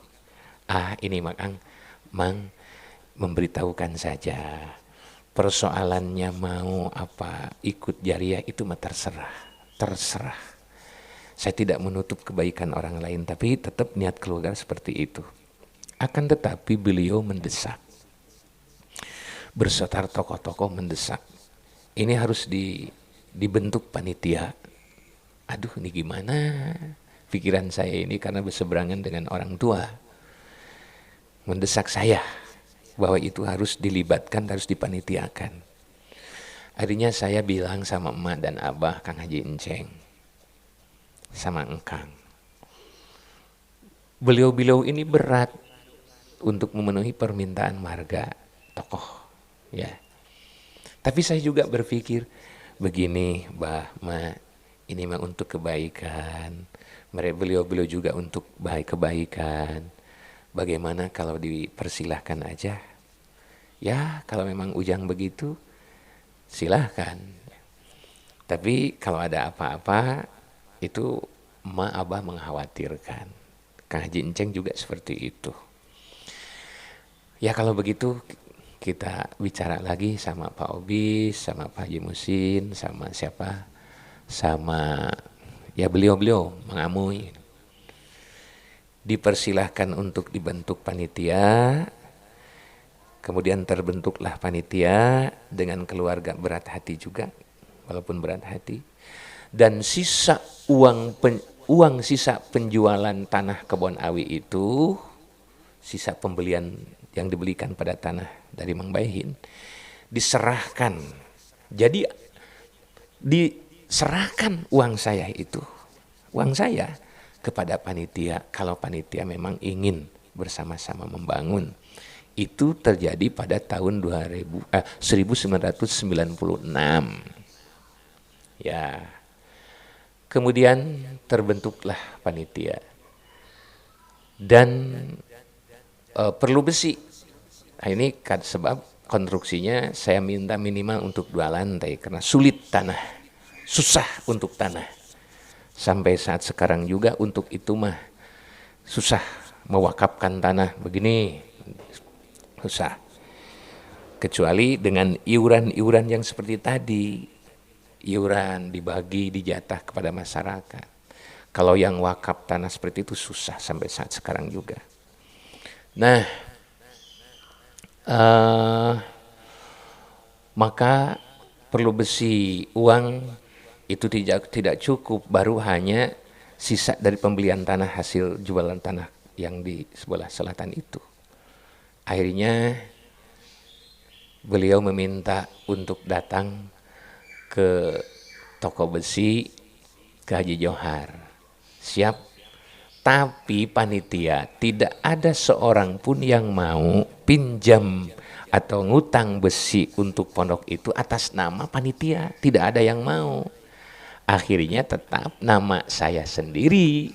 Ini Mang memberitahukan saja. Persoalannya mau apa, ikut jariah itu mah terserah. Saya tidak menutup kebaikan orang lain, tapi tetap niat keluarga seperti itu. Akan tetapi beliau mendesak, berserta tokoh-tokoh mendesak, ini harus dibentuk panitia. Aduh, ini gimana pikiran saya ini, karena berseberangan dengan orang tua. Mendesak saya bahwa itu harus dilibatkan, harus dipanitiakan. Akhirnya saya bilang sama emak dan abah, Kang Haji Enceng, sama Engkang, beliau-beliau ini berat untuk memenuhi permintaan marga tokoh, ya. Tapi saya juga berpikir begini, Ma, ini mah untuk kebaikan. Beliau juga untuk kebaikan. Bagaimana kalau dipersilahkan aja? Ya, kalau memang Ujang begitu, silahkan. Tapi kalau ada apa-apa, itu Ma Abah mengkhawatirkan. Kang Haji Enceng juga seperti itu. Ya kalau begitu kita bicara lagi sama Pak Obis, sama Pak Haji Muhsin, sama siapa, sama ya beliau-beliau mengamui. Dipersilahkan untuk dibentuk panitia, kemudian terbentuklah panitia dengan keluarga berat hati juga, walaupun berat hati. Dan sisa uang sisa penjualan tanah Kebon Awi itu, sisa pembelian yang dibelikan pada tanah dari Mang Baihin, diserahkan. Jadi diserahkan uang saya itu, uang saya kepada panitia. Kalau panitia memang ingin bersama-sama membangun. Itu terjadi pada tahun 1996. Ya. Kemudian terbentuklah panitia. Dan perlu besi. Nah, ini sebab konstruksinya saya minta minimal untuk 2 lantai karena sulit tanah, susah untuk tanah. Sampai saat sekarang juga untuk itu mah susah mewakafkan tanah begini, susah. Kecuali dengan iuran-iuran yang seperti tadi, iuran dibagi, dijatah kepada masyarakat. Kalau yang wakaf tanah seperti itu susah sampai saat sekarang juga. Nah, maka perlu besi, uang itu tidak cukup, baru hanya sisa dari pembelian tanah, hasil jualan tanah yang di sebelah selatan itu. Akhirnya beliau meminta untuk datang ke toko besi, ke Haji Johar. Siap. Tapi panitia tidak ada seorang pun yang mau pinjam atau ngutang besi untuk pondok itu atas nama panitia. Tidak ada yang mau. Akhirnya tetap nama saya sendiri,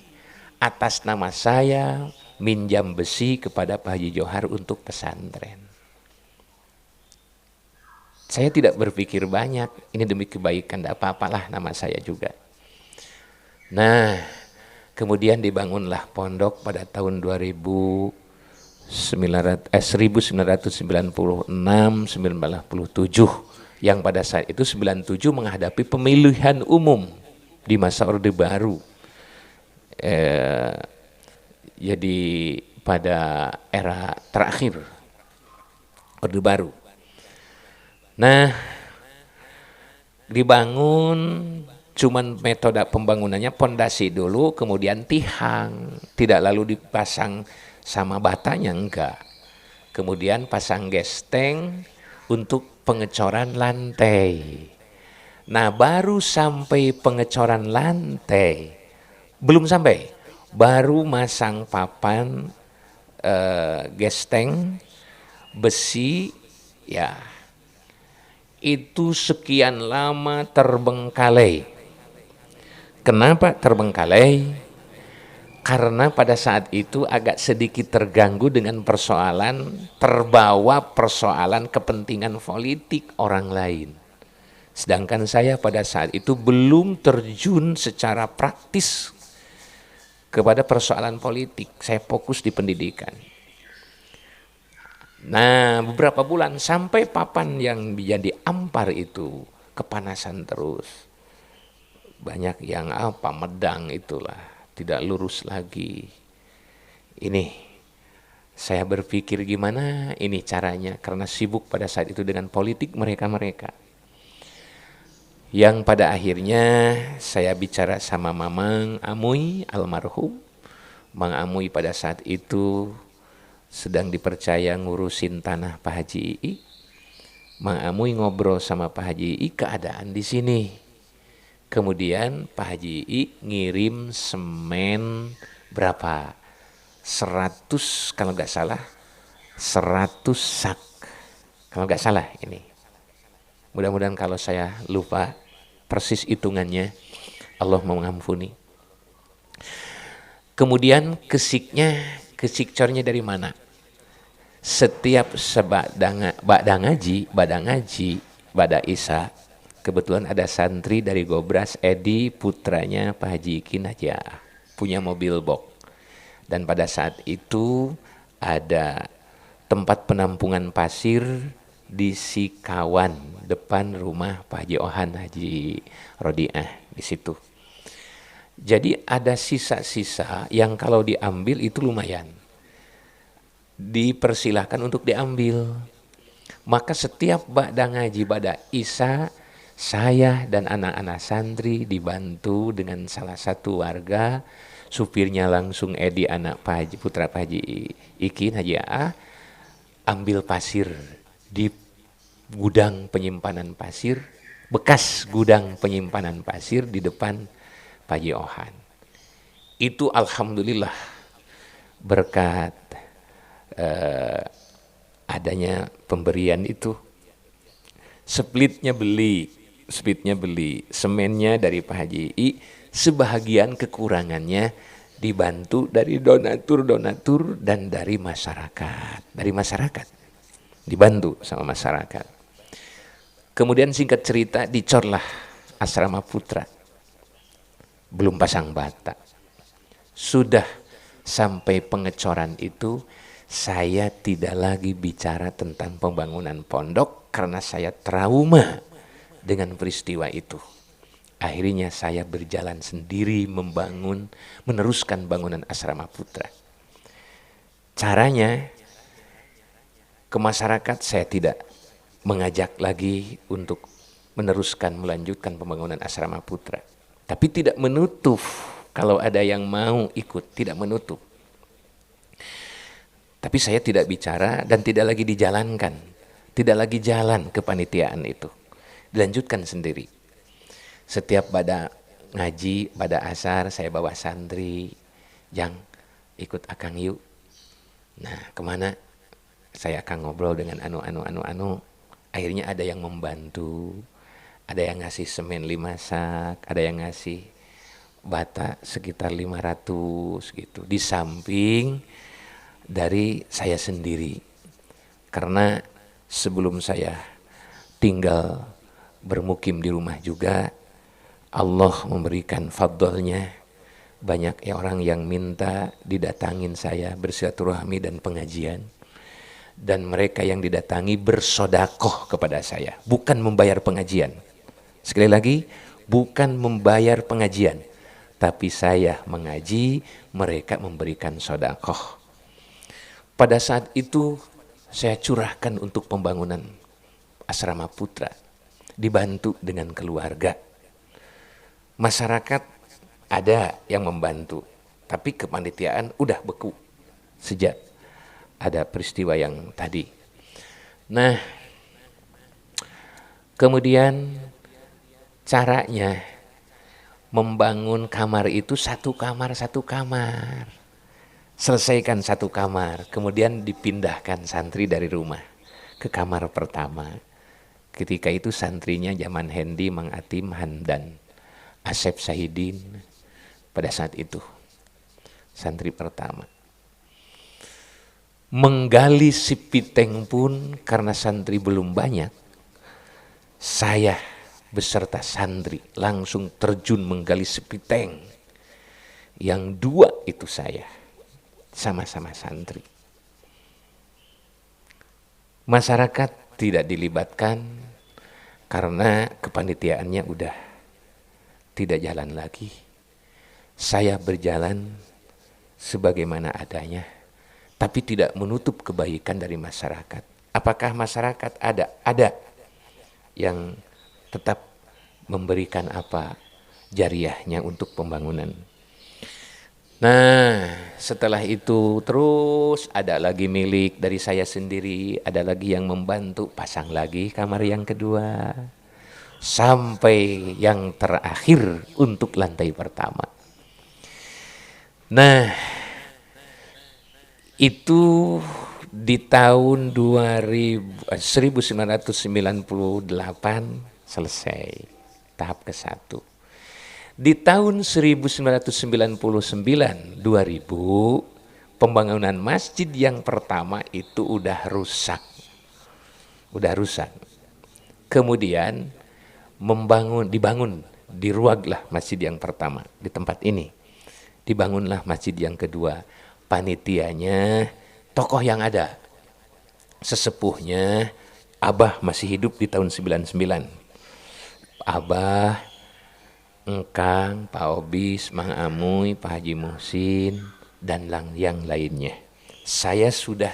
atas nama saya minjam besi kepada Pak Haji Johar untuk pesantren. Saya tidak berpikir banyak, ini demi kebaikan, tidak apa-apalah nama saya juga. Nah, kemudian dibangunlah pondok pada tahun 1996-97 yang pada saat itu 97 menghadapi pemilihan umum di masa Orde Baru. Jadi pada era terakhir Orde Baru. Nah, dibangun cuman metode pembangunannya pondasi dulu, kemudian tihang, tidak lalu dipasang sama batanya, enggak. Kemudian pasang gesteng untuk pengecoran lantai. Nah, baru sampai pengecoran lantai, belum sampai, baru masang papan gesteng besi, ya itu sekian lama terbengkalai. Kenapa terbengkalai? Karena pada saat itu agak sedikit terganggu dengan persoalan, terbawa persoalan kepentingan politik orang lain. Sedangkan saya pada saat itu belum terjun secara praktis kepada persoalan politik. Saya fokus di pendidikan. Nah, beberapa bulan sampai papan yang menjadi ampar itu kepanasan terus. Banyak yang medang itulah. Tidak lurus lagi. Ini saya berpikir gimana ini caranya, karena sibuk pada saat itu dengan politik mereka-mereka. Yang pada akhirnya saya bicara sama Mamang Amuy almarhum. Mang Amuy pada saat itu sedang dipercaya ngurusin tanah Pak Haji Ii. Mang Amuy ngobrol sama Pak Haji Ii keadaan di sini. Kemudian Pak Haji I ngirim semen berapa? 100 kalau nggak salah, 100 sak. Kalau nggak salah ini. Mudah-mudahan kalau saya lupa persis hitungannya, Allah mengampuni. Kemudian kesikcornya dari mana? Setiap badang ngaji, bada Isa, kebetulan ada santri dari Gobras, Edi, putranya Pak Haji Ikin aja, punya mobil box. Dan pada saat itu ada tempat penampungan pasir di Sikawan, depan rumah Pak Haji Ohan, Haji Rodiah, di situ. Jadi ada sisa-sisa yang kalau diambil itu lumayan. Dipersilahkan untuk diambil. Maka setiap ba'da ngaji, ba'da Isa, saya dan anak-anak santri dibantu dengan salah satu warga, supirnya langsung Edi, anak Pak Haji, putra Pak Haji Ikin, Haji A, ambil pasir di gudang penyimpanan pasir, bekas gudang penyimpanan pasir di depan Pak Haji Ohan. Itu alhamdulillah berkat adanya pemberian itu. Splitnya beli, semennya dari Pak Haji I, sebahagian kekurangannya dibantu dari donatur dan dari masyarakat. Dibantu sama masyarakat. Kemudian singkat cerita dicorlah asrama putra. Belum pasang bata. Sudah sampai pengecoran itu, saya tidak lagi bicara tentang pembangunan pondok karena saya trauma dengan peristiwa itu. Akhirnya saya berjalan sendiri meneruskan bangunan asrama putra. Caranya ke masyarakat saya tidak mengajak lagi untuk melanjutkan pembangunan asrama putra. Tapi tidak menutup kalau ada yang mau ikut, tidak menutup. Tapi saya tidak bicara dan tidak lagi dijalankan. Tidak lagi jalan kepanitiaan itu. Dilanjutkan sendiri. Setiap pada ngaji, pada asar, saya bawa santri. Jang, ikut akang yuk. Nah, kemana? Saya akan ngobrol dengan anu. Akhirnya ada yang membantu. Ada yang ngasih semen 5 sak. Ada yang ngasih bata sekitar 500 gitu. Di samping dari saya sendiri. Karena sebelum saya tinggal bermukim di rumah juga, Allah memberikan fadlnya, banyak orang yang minta didatangin saya bersilaturahmi dan pengajian. dan mereka yang didatangi bersodakoh kepada saya, bukan membayar pengajian. Sekali lagi, bukan membayar pengajian, tapi saya mengaji, mereka memberikan sodakoh. Pada saat itu saya curahkan untuk pembangunan asrama putra, dibantu dengan keluarga. Masyarakat ada yang membantu, tapi kepanitiaan udah beku sejak ada peristiwa yang tadi. Nah, kemudian caranya membangun kamar itu satu kamar. Selesaikan satu kamar, kemudian dipindahkan santri dari rumah ke kamar pertama. Ketika itu santrinya zaman Hendi, Mang Atim, Hamdan, Asep Sahidin, pada saat itu santri pertama. Menggali Sipiteng pun karena santri belum banyak, saya beserta santri langsung terjun menggali Sipiteng. Yang dua itu saya, sama-sama santri. Masyarakat tidak dilibatkan karena kepanitiaannya udah tidak jalan lagi. Saya berjalan sebagaimana adanya, tapi tidak menutup kebaikan dari masyarakat. Apakah masyarakat ada? Ada yang tetap memberikan apa jariahnya untuk pembangunan. Nah, setelah itu terus ada lagi milik dari saya sendiri, ada lagi yang membantu, pasang lagi kamar yang kedua, sampai yang terakhir untuk lantai pertama. Nah, itu di tahun 1998 selesai tahap ke-1. Di tahun 1999 2000 pembangunan masjid yang pertama itu udah rusak. Kemudian dibangun di Ruaglah masjid yang pertama di tempat ini. Dibangunlah masjid yang kedua. Panitianya tokoh yang ada. Sesepuhnya Abah masih hidup di tahun 99. Abah, Engkang, Pak Obis, Mang Amuy, Pak Haji Muhsin, dan yang lainnya. Saya sudah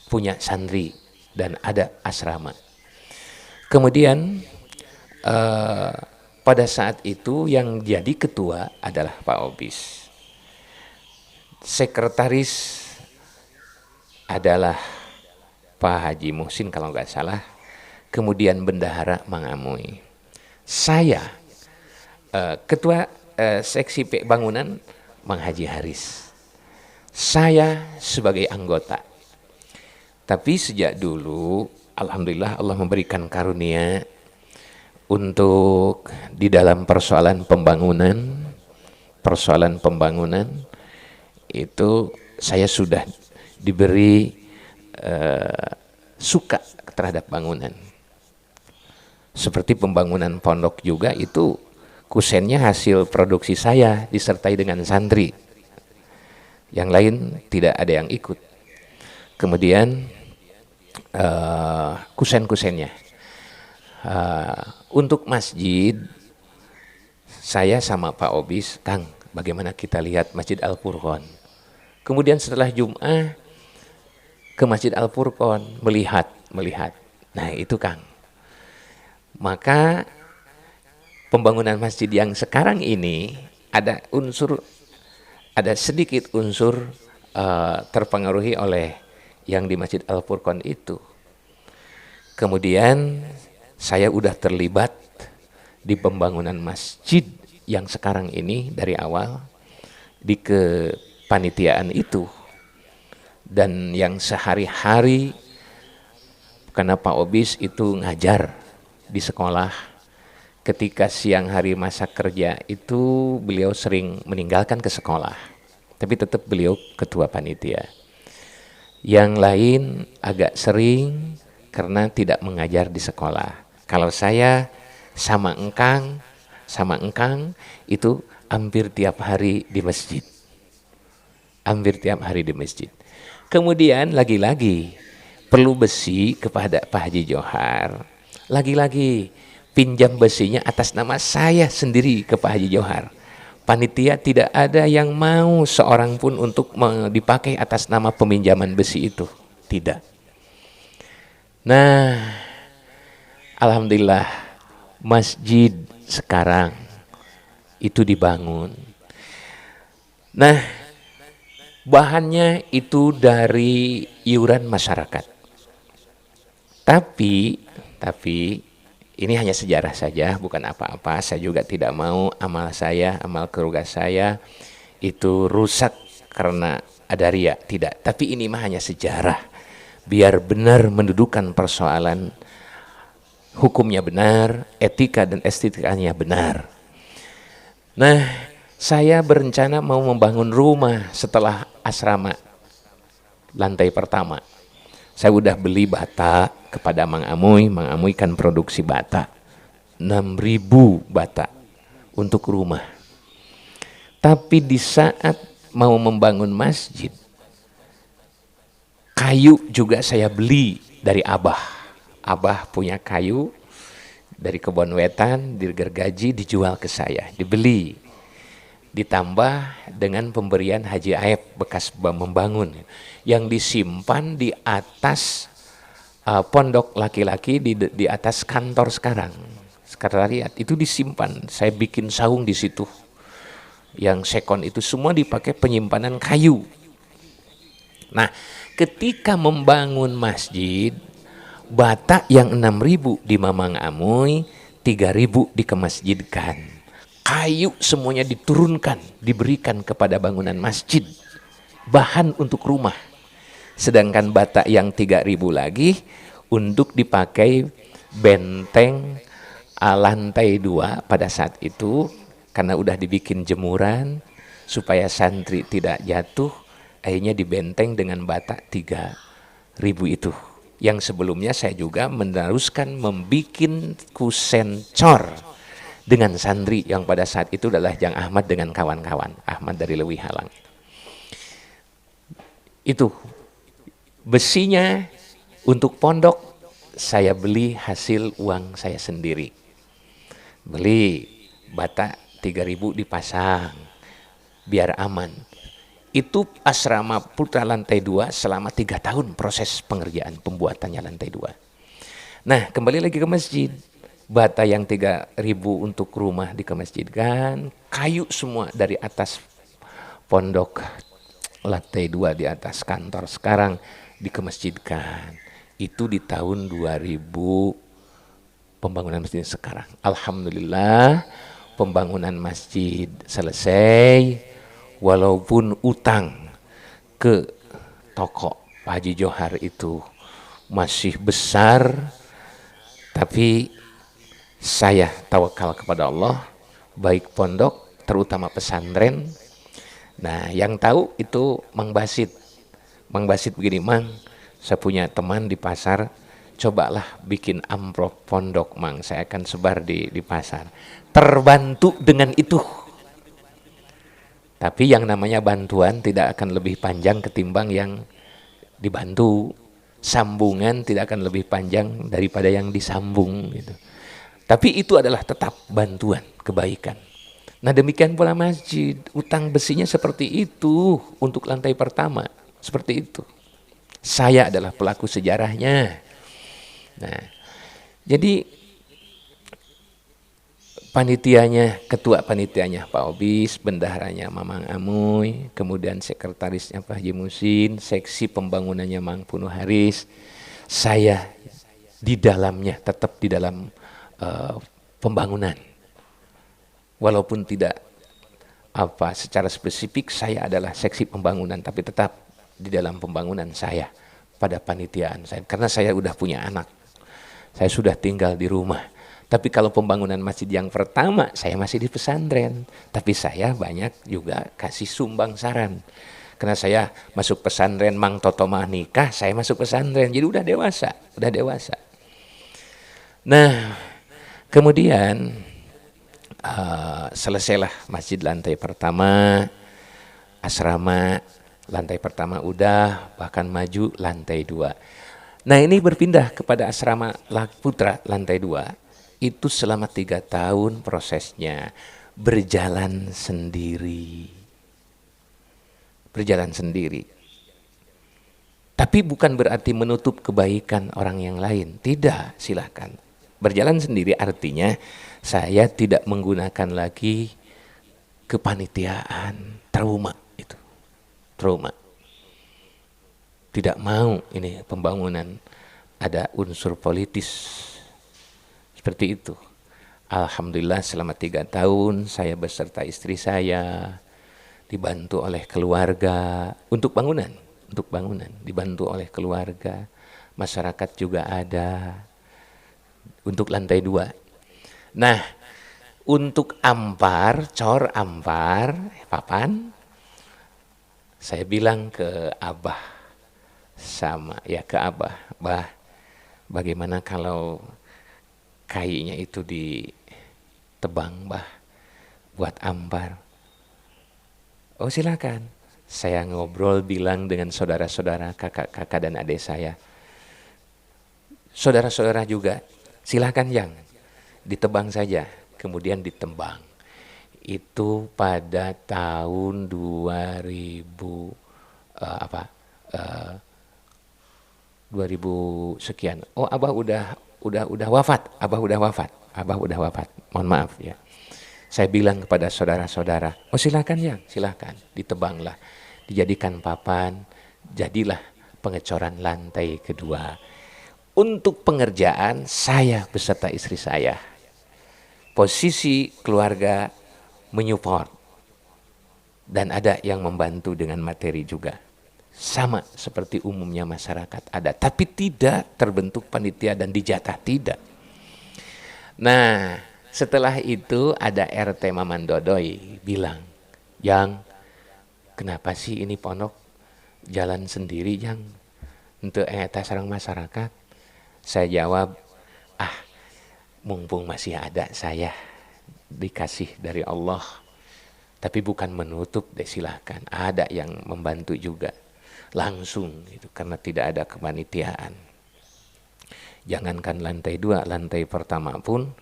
punya santri dan ada asrama. Kemudian pada saat itu yang jadi ketua adalah Pak Obis. Sekretaris adalah Pak Haji Muhsin kalau nggak salah. Kemudian bendahara Mang Amuy. Saya ketua seksi bangunan Mang Haji Haris. Saya sebagai anggota. Tapi sejak dulu alhamdulillah Allah memberikan karunia untuk di dalam persoalan pembangunan itu saya sudah diberi suka terhadap bangunan. Seperti pembangunan pondok juga itu kusennya hasil produksi saya disertai dengan santri. Yang lain tidak ada yang ikut. Kemudian kusen-kusennya. Untuk masjid, saya sama Pak Obis, Kang, bagaimana kita lihat Masjid Al-Furqon. Kemudian setelah Jum'ah ke Masjid Al-Furqon, melihat. Nah itu Kang. Maka pembangunan masjid yang sekarang ini ada sedikit unsur terpengaruhi oleh yang di Masjid Al-Furqon itu. Kemudian saya udah terlibat di pembangunan masjid yang sekarang ini dari awal di kepanitiaan itu. Dan yang sehari-hari karena Pak Obis itu ngajar di sekolah, ketika siang hari masa kerja itu beliau sering meninggalkan ke sekolah, tapi tetap beliau ketua panitia. Yang lain agak sering karena tidak mengajar di sekolah. Kalau saya sama Engkang itu hampir tiap hari di masjid. Kemudian lagi-lagi perlu besi kepada Pak Haji Johar. Lagi-lagi pinjam besinya atas nama saya sendiri ke Pak Haji Johar. Panitia tidak ada yang mau seorang pun untuk dipakai atas nama peminjaman besi itu. Tidak. Nah, alhamdulillah masjid sekarang itu dibangun. Nah, bahannya itu dari iuran masyarakat. Tapi ini hanya sejarah saja, bukan apa-apa. Saya juga tidak mau amal saya, amal keluarga saya itu rusak karena ada riya, tidak. Tapi ini mah hanya sejarah. Biar benar mendudukan persoalan, hukumnya benar, etika dan estetikanya benar. Nah, saya berencana mau membangun rumah setelah asrama lantai pertama. Saya udah beli bata kepada Mang Amuy. Mang Amuy kan produksi bata 6.000 bata untuk rumah. Tapi di saat mau membangun masjid, kayu juga saya beli dari Abah. Abah punya kayu dari kebun wetan, digergaji, dijual ke saya, dibeli. Ditambah dengan pemberian Haji Aep bekas membangun yang disimpan di atas pondok laki-laki di atas kantor sekarang, sekretariat itu disimpan. Saya bikin saung di situ, yang sekon itu semua dipakai penyimpanan kayu. Nah, ketika membangun masjid, bata yang 6.000 di Mamang Amuy, 3.000 dikemasjidkan. Kayu semuanya diturunkan, diberikan kepada bangunan masjid, bahan untuk rumah. Sedangkan bata yang 3.000 lagi untuk dipakai benteng lantai 2 pada saat itu, karena udah dibikin jemuran supaya santri tidak jatuh, akhirnya dibenteng dengan bata 3.000 itu. Yang sebelumnya saya juga meneruskan membikin kusen cor dengan santri yang pada saat itu adalah Jang Ahmad dengan kawan-kawan, Ahmad dari Lewi Halang. Itu besinya untuk pondok saya beli hasil uang saya sendiri. Beli bata 3.000 dipasang biar aman. Itu asrama Putra lantai 2 selama 3 tahun proses pengerjaan pembuatannya lantai 2. Nah, kembali lagi ke masjid. Bata yang 3.000 untuk rumah dikemasjidkan, kayu semua dari atas pondok lantai 2 di atas kantor sekarang dikemasjidkan. Itu di tahun 2000 pembangunan masjid sekarang. Alhamdulillah pembangunan masjid selesai, walaupun utang ke toko Pak Haji Johar itu masih besar, tapi saya tawakal kepada Allah, baik pondok, terutama pesantren. Nah, yang tahu itu Mang Basit. Mang Basit begini, Mang, saya punya teman di pasar, cobalah bikin amplop pondok, Mang. Saya akan sebar di pasar. Terbantu dengan itu. Tapi yang namanya bantuan tidak akan lebih panjang ketimbang yang dibantu. Sambungan tidak akan lebih panjang daripada yang disambung gitu. Tapi itu adalah tetap bantuan, kebaikan. Nah, demikian pula masjid, utang besinya seperti itu untuk lantai pertama, seperti itu. Saya adalah pelaku sejarahnya. Nah, jadi panitianya, ketua panitianya Pak Obis, bendaharanya Mamang Amuy, kemudian sekretarisnya Pak Haji Musin, seksi pembangunannya Mang Punuh Haris. Saya di dalamnya, tetap di dalam pembangunan, walaupun tidak secara spesifik saya adalah seksi pembangunan, tapi tetap di dalam pembangunan saya pada panitiaan saya, karena saya udah punya anak, saya sudah tinggal di rumah. Tapi kalau pembangunan masjid yang pertama saya masih di pesantren, tapi saya banyak juga kasih sumbang saran, karena saya masuk pesantren, Mang Toto mah nikah, saya masuk pesantren, jadi udah dewasa. Nah, kemudian selesailah masjid lantai pertama, asrama lantai pertama udah, bahkan maju lantai 2. Nah ini berpindah kepada asrama Putra lantai 2, itu selama 3 tahun prosesnya berjalan sendiri. Berjalan sendiri. Tapi bukan berarti menutup kebaikan orang yang lain. Tidak, silahkan. Berjalan sendiri artinya saya tidak menggunakan lagi kepanitiaan, trauma itu. Trauma. Tidak mau ini pembangunan ada unsur politis. Seperti itu. Alhamdulillah selama 3 tahun saya beserta istri saya dibantu oleh keluarga untuk bangunan, dibantu oleh keluarga, masyarakat juga ada untuk lantai 2. Nah, untuk ampar, cor ampar, papan, saya bilang ke Abah sama ya ke Abah, Bah, bagaimana kalau kayunya itu ditebang, Bah, buat ampar. Oh silakan. Saya ngobrol bilang dengan saudara-saudara, kakak-kakak dan adik saya. Saudara-saudara juga, silakan yang ditebang saja, kemudian ditembang. Itu pada tahun 2000 sekian. Oh, Abah udah wafat. Abah udah wafat. Mohon maaf ya. Saya bilang kepada saudara-saudara, oh silakan yang, silakan, ditebanglah, dijadikan papan, jadilah pengecoran lantai kedua. Untuk pengerjaan saya beserta istri saya, posisi keluarga menyupport dan ada yang membantu dengan materi juga. Sama seperti umumnya masyarakat ada, tapi tidak terbentuk panitia dan dijatah, tidak. Nah, setelah itu ada RT Maman Dodoy bilang, Yang, kenapa sih ini pondok jalan sendiri, Yang? Untuk eta sareng masyarakat. Saya jawab, mumpung masih ada saya, dikasih dari Allah. Tapi bukan menutup deh, silahkan. Ada yang membantu juga. Langsung, gitu, karena tidak ada kepanitiaan. Jangankan lantai 2, lantai pertama pun,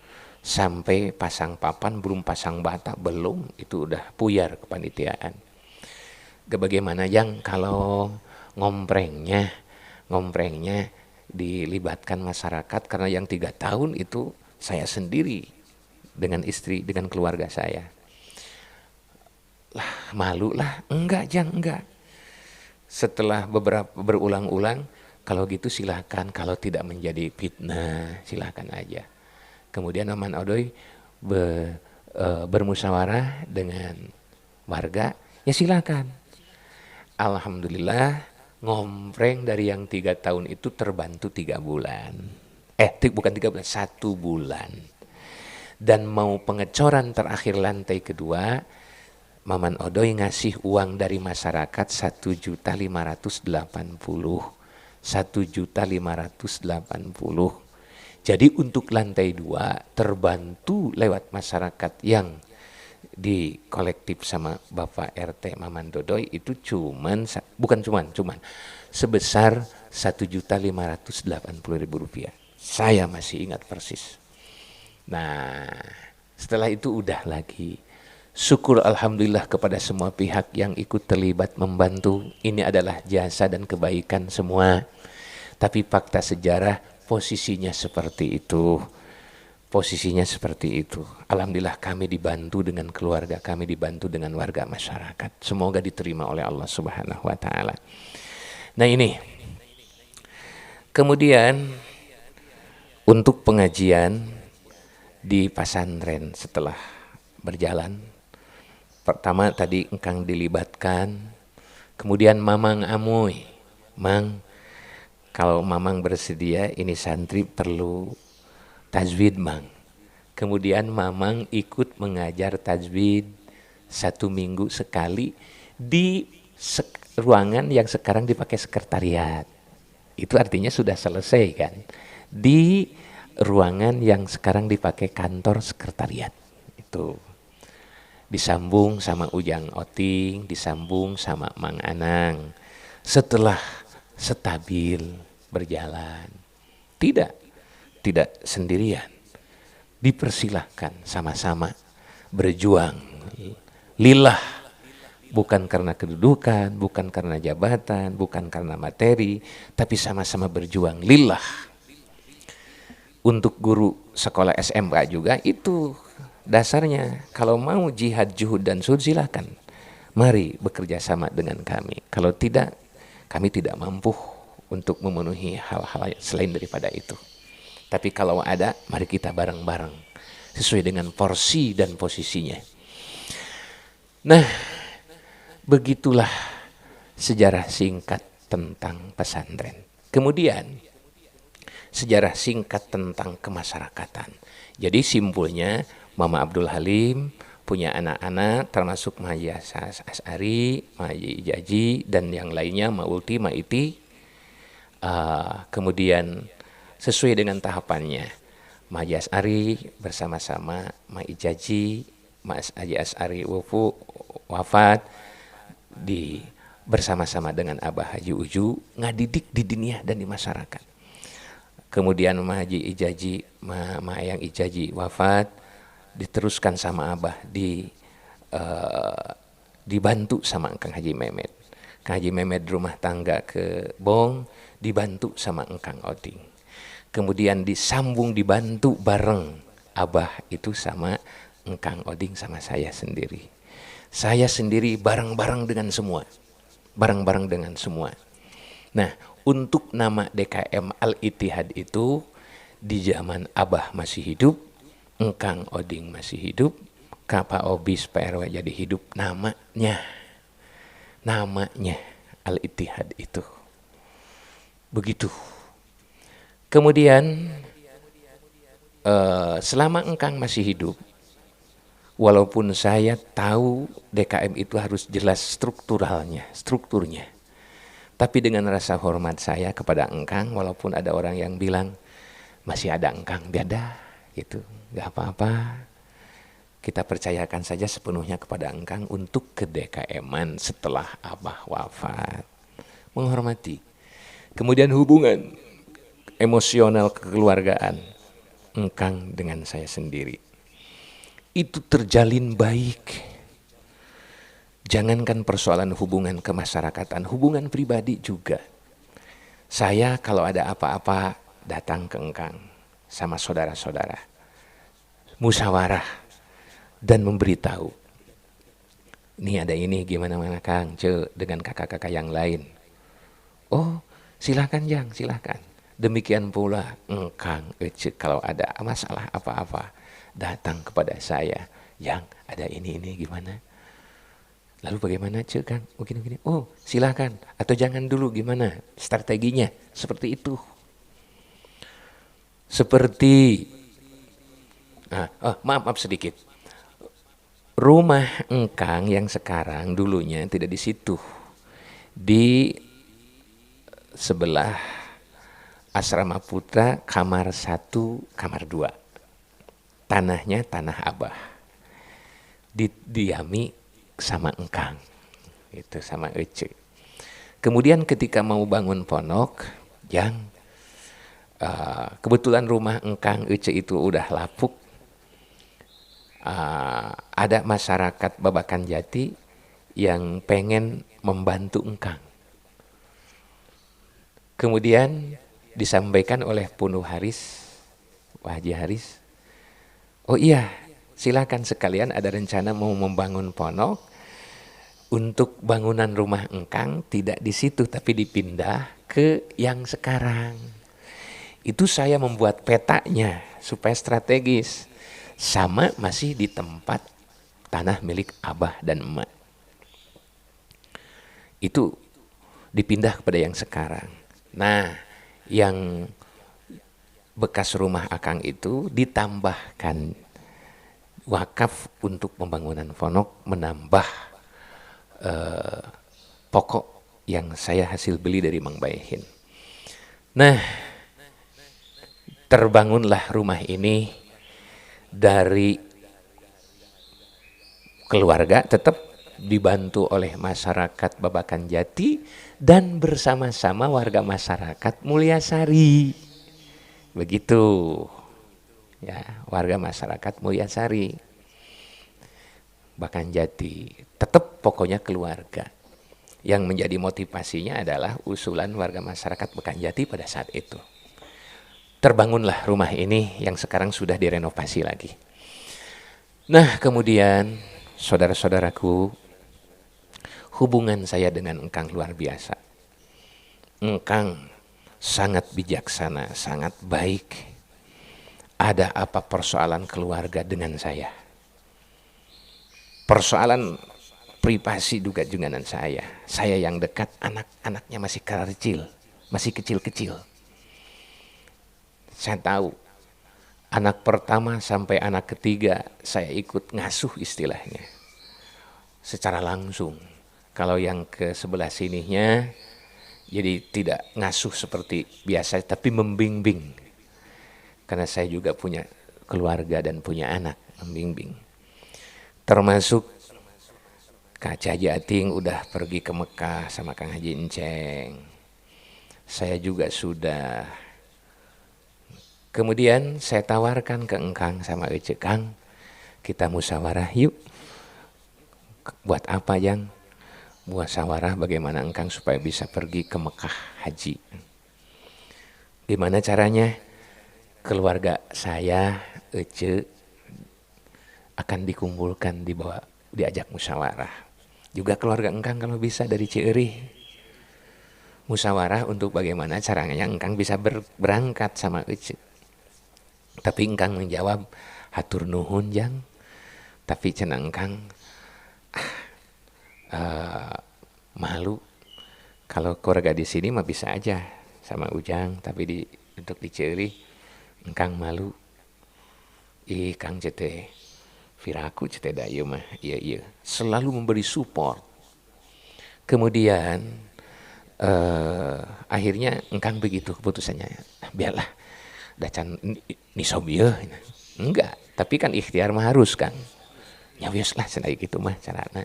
sampai pasang papan, belum pasang bata, belum, itu udah puyar kepanitiaan. Bagaimana yang kalau ngomprengnya dilibatkan masyarakat, karena yang 3 tahun itu saya sendiri dengan istri, dengan keluarga saya. Lah, malu lah, enggak. Setelah berulang-ulang, kalau gitu silahkan, kalau tidak menjadi fitnah, silahkan aja. Kemudian Maman Odoy bermusyawarah dengan warga, ya silakan. Alhamdulillah ngompreng dari yang 3 tahun itu terbantu 3 bulan. Bukan 3 bulan, 1 bulan. Dan mau pengecoran terakhir lantai kedua, Maman Odoy ngasih uang dari masyarakat 1.580.000. 1.580.000. Jadi untuk lantai 2 terbantu lewat masyarakat yang di kolektif sama Bapak RT Maman Dodoy itu bukan sebesar 1.580.000 rupiah. Saya masih ingat persis. Nah, setelah itu udah lagi. Syukur alhamdulillah kepada semua pihak yang ikut terlibat membantu. Ini adalah jasa dan kebaikan semua. Tapi fakta sejarah posisinya seperti itu. Alhamdulillah kami dibantu dengan keluarga, kami dibantu dengan warga masyarakat. Semoga diterima oleh Allah Subhanahu wa taala. Nah, ini. Kemudian untuk pengajian di pesantren setelah berjalan, pertama tadi engkang dilibatkan, kemudian Mamang Amoy, Mang, kalau Mamang bersedia ini santri perlu tajwid, Mang. Kemudian Mamang ikut mengajar tajwid 1 minggu sekali di ruangan yang sekarang dipakai sekretariat. Itu artinya sudah selesai kan? Di ruangan yang sekarang dipakai kantor sekretariat. Itu disambung sama Ujang Oting, disambung sama Mang Anang. Setelah stabil berjalan. Tidak sendirian. Dipersilahkan sama-sama berjuang. Lillah, bukan karena kedudukan, bukan karena jabatan, bukan karena materi, tapi sama-sama berjuang. Lillah. Untuk guru sekolah SMK juga itu dasarnya. Kalau mau jihad, juhud, dan sud, silakan. Mari bekerja sama dengan kami. Kalau tidak, kami tidak mampu untuk memenuhi hal-hal selain daripada itu. Tapi kalau ada, mari kita bareng-bareng sesuai dengan porsi dan posisinya. Nah, begitulah sejarah singkat tentang pesantren. Kemudian, sejarah singkat tentang kemasyarakatan. Jadi simpulnya, Mama Abdul Halim punya anak-anak termasuk Ma Haji As'ari, Ma Haji Ijaji, dan yang lainnya, Ma Ulti, Ma Iti. Kemudian sesuai dengan tahapannya, Ma Haji As'ari bersama-sama Ma Ijaji, Ma Haji As'ari wafat, bersama-sama dengan Abah Haji Uju ngadidik di dunia dan di masyarakat. Kemudian Ma Haji Ijaji, Ma Ayang Ijaji wafat, diteruskan sama Abah, dibantu sama Kang Haji Mehmet. Kang Haji Mehmet rumah tangga ke Bong, dibantu sama Kang Oding. Kemudian disambung, dibantu bareng Abah itu sama Kang Oding sama saya sendiri. Saya sendiri bareng-bareng dengan semua. Bareng-bareng dengan semua. Nah, untuk nama DKM Al-Ittihad itu di zaman Abah masih hidup, Kang Oding masih hidup, Kapa Obis PRW jadi hidup, namanya Al-Ittihad itu. Begitu. Kemudian selama Engkang masih hidup, walaupun saya tahu DKM itu harus jelas strukturnya, tapi dengan rasa hormat saya kepada Engkang, walaupun ada orang yang bilang masih ada Engkang, biada gitu, gak apa-apa, kita percayakan saja sepenuhnya kepada Engkang untuk ke DKM-an setelah Abah wafat. Menghormati. Kemudian hubungan emosional kekeluargaan Engkang dengan saya sendiri itu terjalin baik. Jangankan persoalan hubungan kemasyarakatan, hubungan pribadi juga. Saya kalau ada apa-apa datang ke Engkang sama saudara-saudara, musyawarah dan memberitahu. Ini ada ini, gimana Kang, dengan kakak-kakak yang lain. Oh, silakan Jang, silakan. Demikian pula Engkang kalau ada masalah apa-apa datang kepada saya, yang ada ini gimana? Lalu bagaimana Kang? Begini. Oh, silakan atau jangan dulu, gimana strateginya? Seperti itu. Seperti maaf sedikit. Rumah Engkang yang sekarang dulunya tidak di situ. Di sebelah Asrama Putra, kamar 1, kamar 2. Tanahnya tanah Abah. Didiami sama Engkang. Itu sama Ece. Kemudian ketika mau bangun pondok, Jang, kebetulan rumah Engkang Ece itu udah lapuk. Ada masyarakat Babakan Jati yang pengen membantu Engkang. Kemudian disampaikan oleh Punuh Haris, Haji Haris, oh iya, silakan sekalian ada rencana mau membangun pondok, untuk bangunan rumah Engkang tidak di situ tapi dipindah ke yang sekarang. Itu saya membuat petanya supaya strategis, sama masih di tempat tanah milik Abah dan Emak. Itu dipindah kepada yang sekarang. Nah, yang bekas rumah Akang itu ditambahkan wakaf untuk pembangunan pondok, menambah pokok yang saya hasil beli dari Mang Baehin. Nah, terbangunlah rumah ini dari keluarga tetap dibantu oleh masyarakat Babakan Jati dan bersama-sama warga masyarakat Mulyasari. Begitu. Ya, warga masyarakat Mulyasari. Babakan Jati, tetap pokoknya keluarga. Yang menjadi motivasinya adalah usulan warga masyarakat Babakan Jati pada saat itu. Terbangunlah rumah ini yang sekarang sudah direnovasi lagi. Nah, kemudian saudara-saudaraku, hubungan saya dengan Engkang luar biasa. Engkang sangat bijaksana, sangat baik. Ada apa persoalan keluarga dengan saya? Persoalan privasi juga dengan saya. Saya yang dekat, anak-anaknya masih kecil, masih kecil-kecil. Saya tahu, anak pertama sampai anak ketiga saya ikut ngasuh istilahnya. Secara langsung. Kalau yang ke sebelah sininya, jadi tidak ngasuh seperti biasa, tapi membimbing. Karena saya juga punya keluarga dan punya anak, membimbing. Termasuk Kak Haji Ating udah pergi ke Mekah sama Kang Haji Enceng. Saya juga sudah. Kemudian saya tawarkan ke Engkang sama Ece, Kang, kita musyawarah yuk. Buat apa, Yang? Buat musyawarah bagaimana Engkang supaya bisa pergi ke Mekah haji. Gimana caranya? Keluarga saya, Ece, akan dikumpulkan, diajak musyawarah. Juga keluarga Engkang kalau bisa dari Cieueuih. Musyawarah untuk bagaimana caranya Engkang bisa berangkat sama Ece. Tapi Engkang menjawab, hatur nuhun Jang. Tapi cenah Engkang malu. Kalau keluarga di sini mah bisa aja sama Ujang, tapi untuk di Cieueuih Engkang malu. Ih Kang cete, Firaku cete da ieu mah, iya. Selalu memberi support. Kemudian akhirnya Engkang begitu keputusannya. Biarlah dacan nisom ieu. Enggak, tapi kan ikhtiar mah harus kan. Ya wis lah cenah gitu mah carana.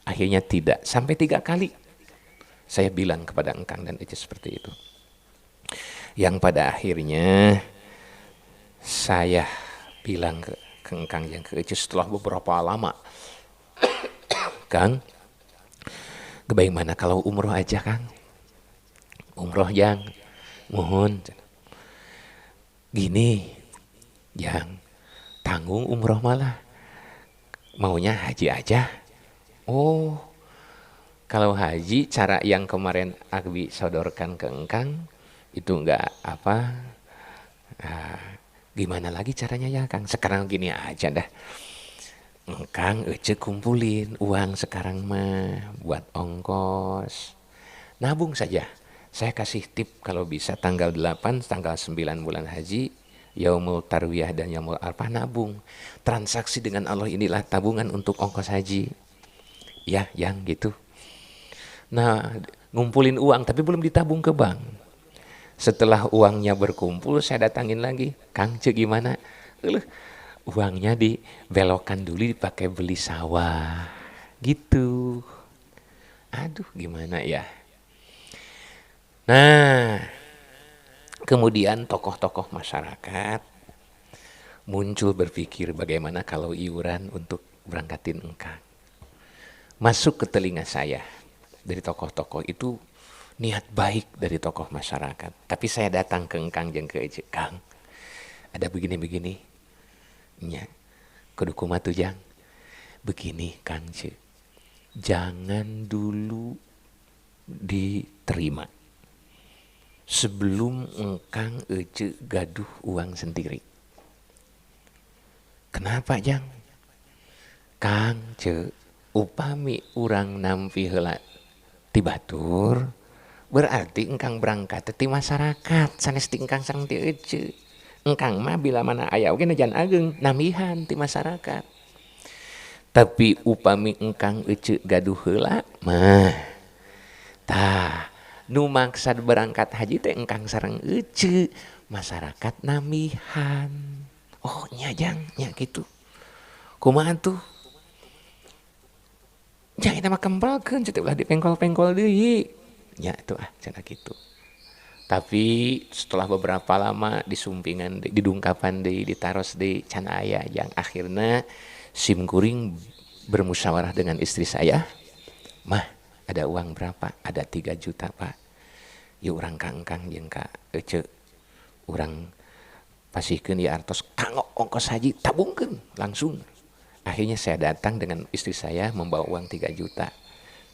Akhirnya tidak, sampai 3 kali saya bilang kepada Engkang dan Ece seperti itu. Yang pada akhirnya saya bilang ke Engkang yang ke Ece setelah beberapa lama, Kang, bagaimana kalau umroh aja Kang? Umroh Jang, mohon. Gini, Jang, tanggung umroh malah. Maunya haji aja. Oh, kalau haji cara yang kemarin Abi sodorkan ke Engkang itu enggak apa. Gimana lagi caranya ya Kang? Sekarang gini aja dah. Engkang Ece kumpulin uang sekarang mah buat ongkos. Nabung saja. Saya kasih tip kalau bisa tanggal 8, tanggal 9 bulan haji, Yaumul Tarwiyah dan Yaumul Arfah nabung. Transaksi dengan Allah inilah tabungan untuk ongkos haji. Ya, yang gitu. Nah, ngumpulin uang tapi belum ditabung ke bank. Setelah uangnya berkumpul, saya datangin lagi. Kang, ce gimana? Uangnya dibelokkan dulu dipakai beli sawah. Gitu. Aduh, gimana ya? Nah, kemudian tokoh-tokoh masyarakat muncul berpikir bagaimana kalau iuran untuk berangkatin Engkang. Masuk ke telinga saya dari tokoh-tokoh itu niat baik dari tokoh masyarakat. Tapi saya datang ke Engkang jeung ke Ece, Kang, ada begini-begini. Nya, kudu kumaha tuh Jang? Begini Kang Ce, jangan dulu diterima sebelum Engkang Ece gaduh uang sendiri. Kenapa Jang? Kang Ce, upami urang nampi heula ti batur, berarti Engkang berangkat ti masyarakat sanes ti Engkang sareng ti Ece. Engkang mah bila mana aya oge najan ageng namihan ti masyarakat. Tapi upami Engkang Ece gaduh heula mah tah nu maksad berangkat haji teh Engkang sareng Ece, masyarakat namihan. Oh nya Jang, nya gitu. Kumaha tuh? nya eta mah kempelkeun ceuk ulah dipengkol-pengkol deui nya atuh cenah kitu. Tapi setelah beberapa lama disumpingan didungkapan deui ditaros deui can aya yang akhirna sim kuring bermusyawarah dengan istri saya, mah ada uang berapa? Ada 3 juta pak, yuk urang ka engkang jeung ka ece urang pasihkeun ieu artos kanggo ongkos haji tabungkeun langsung. Akhirnya saya datang dengan istri saya membawa uang 3 juta.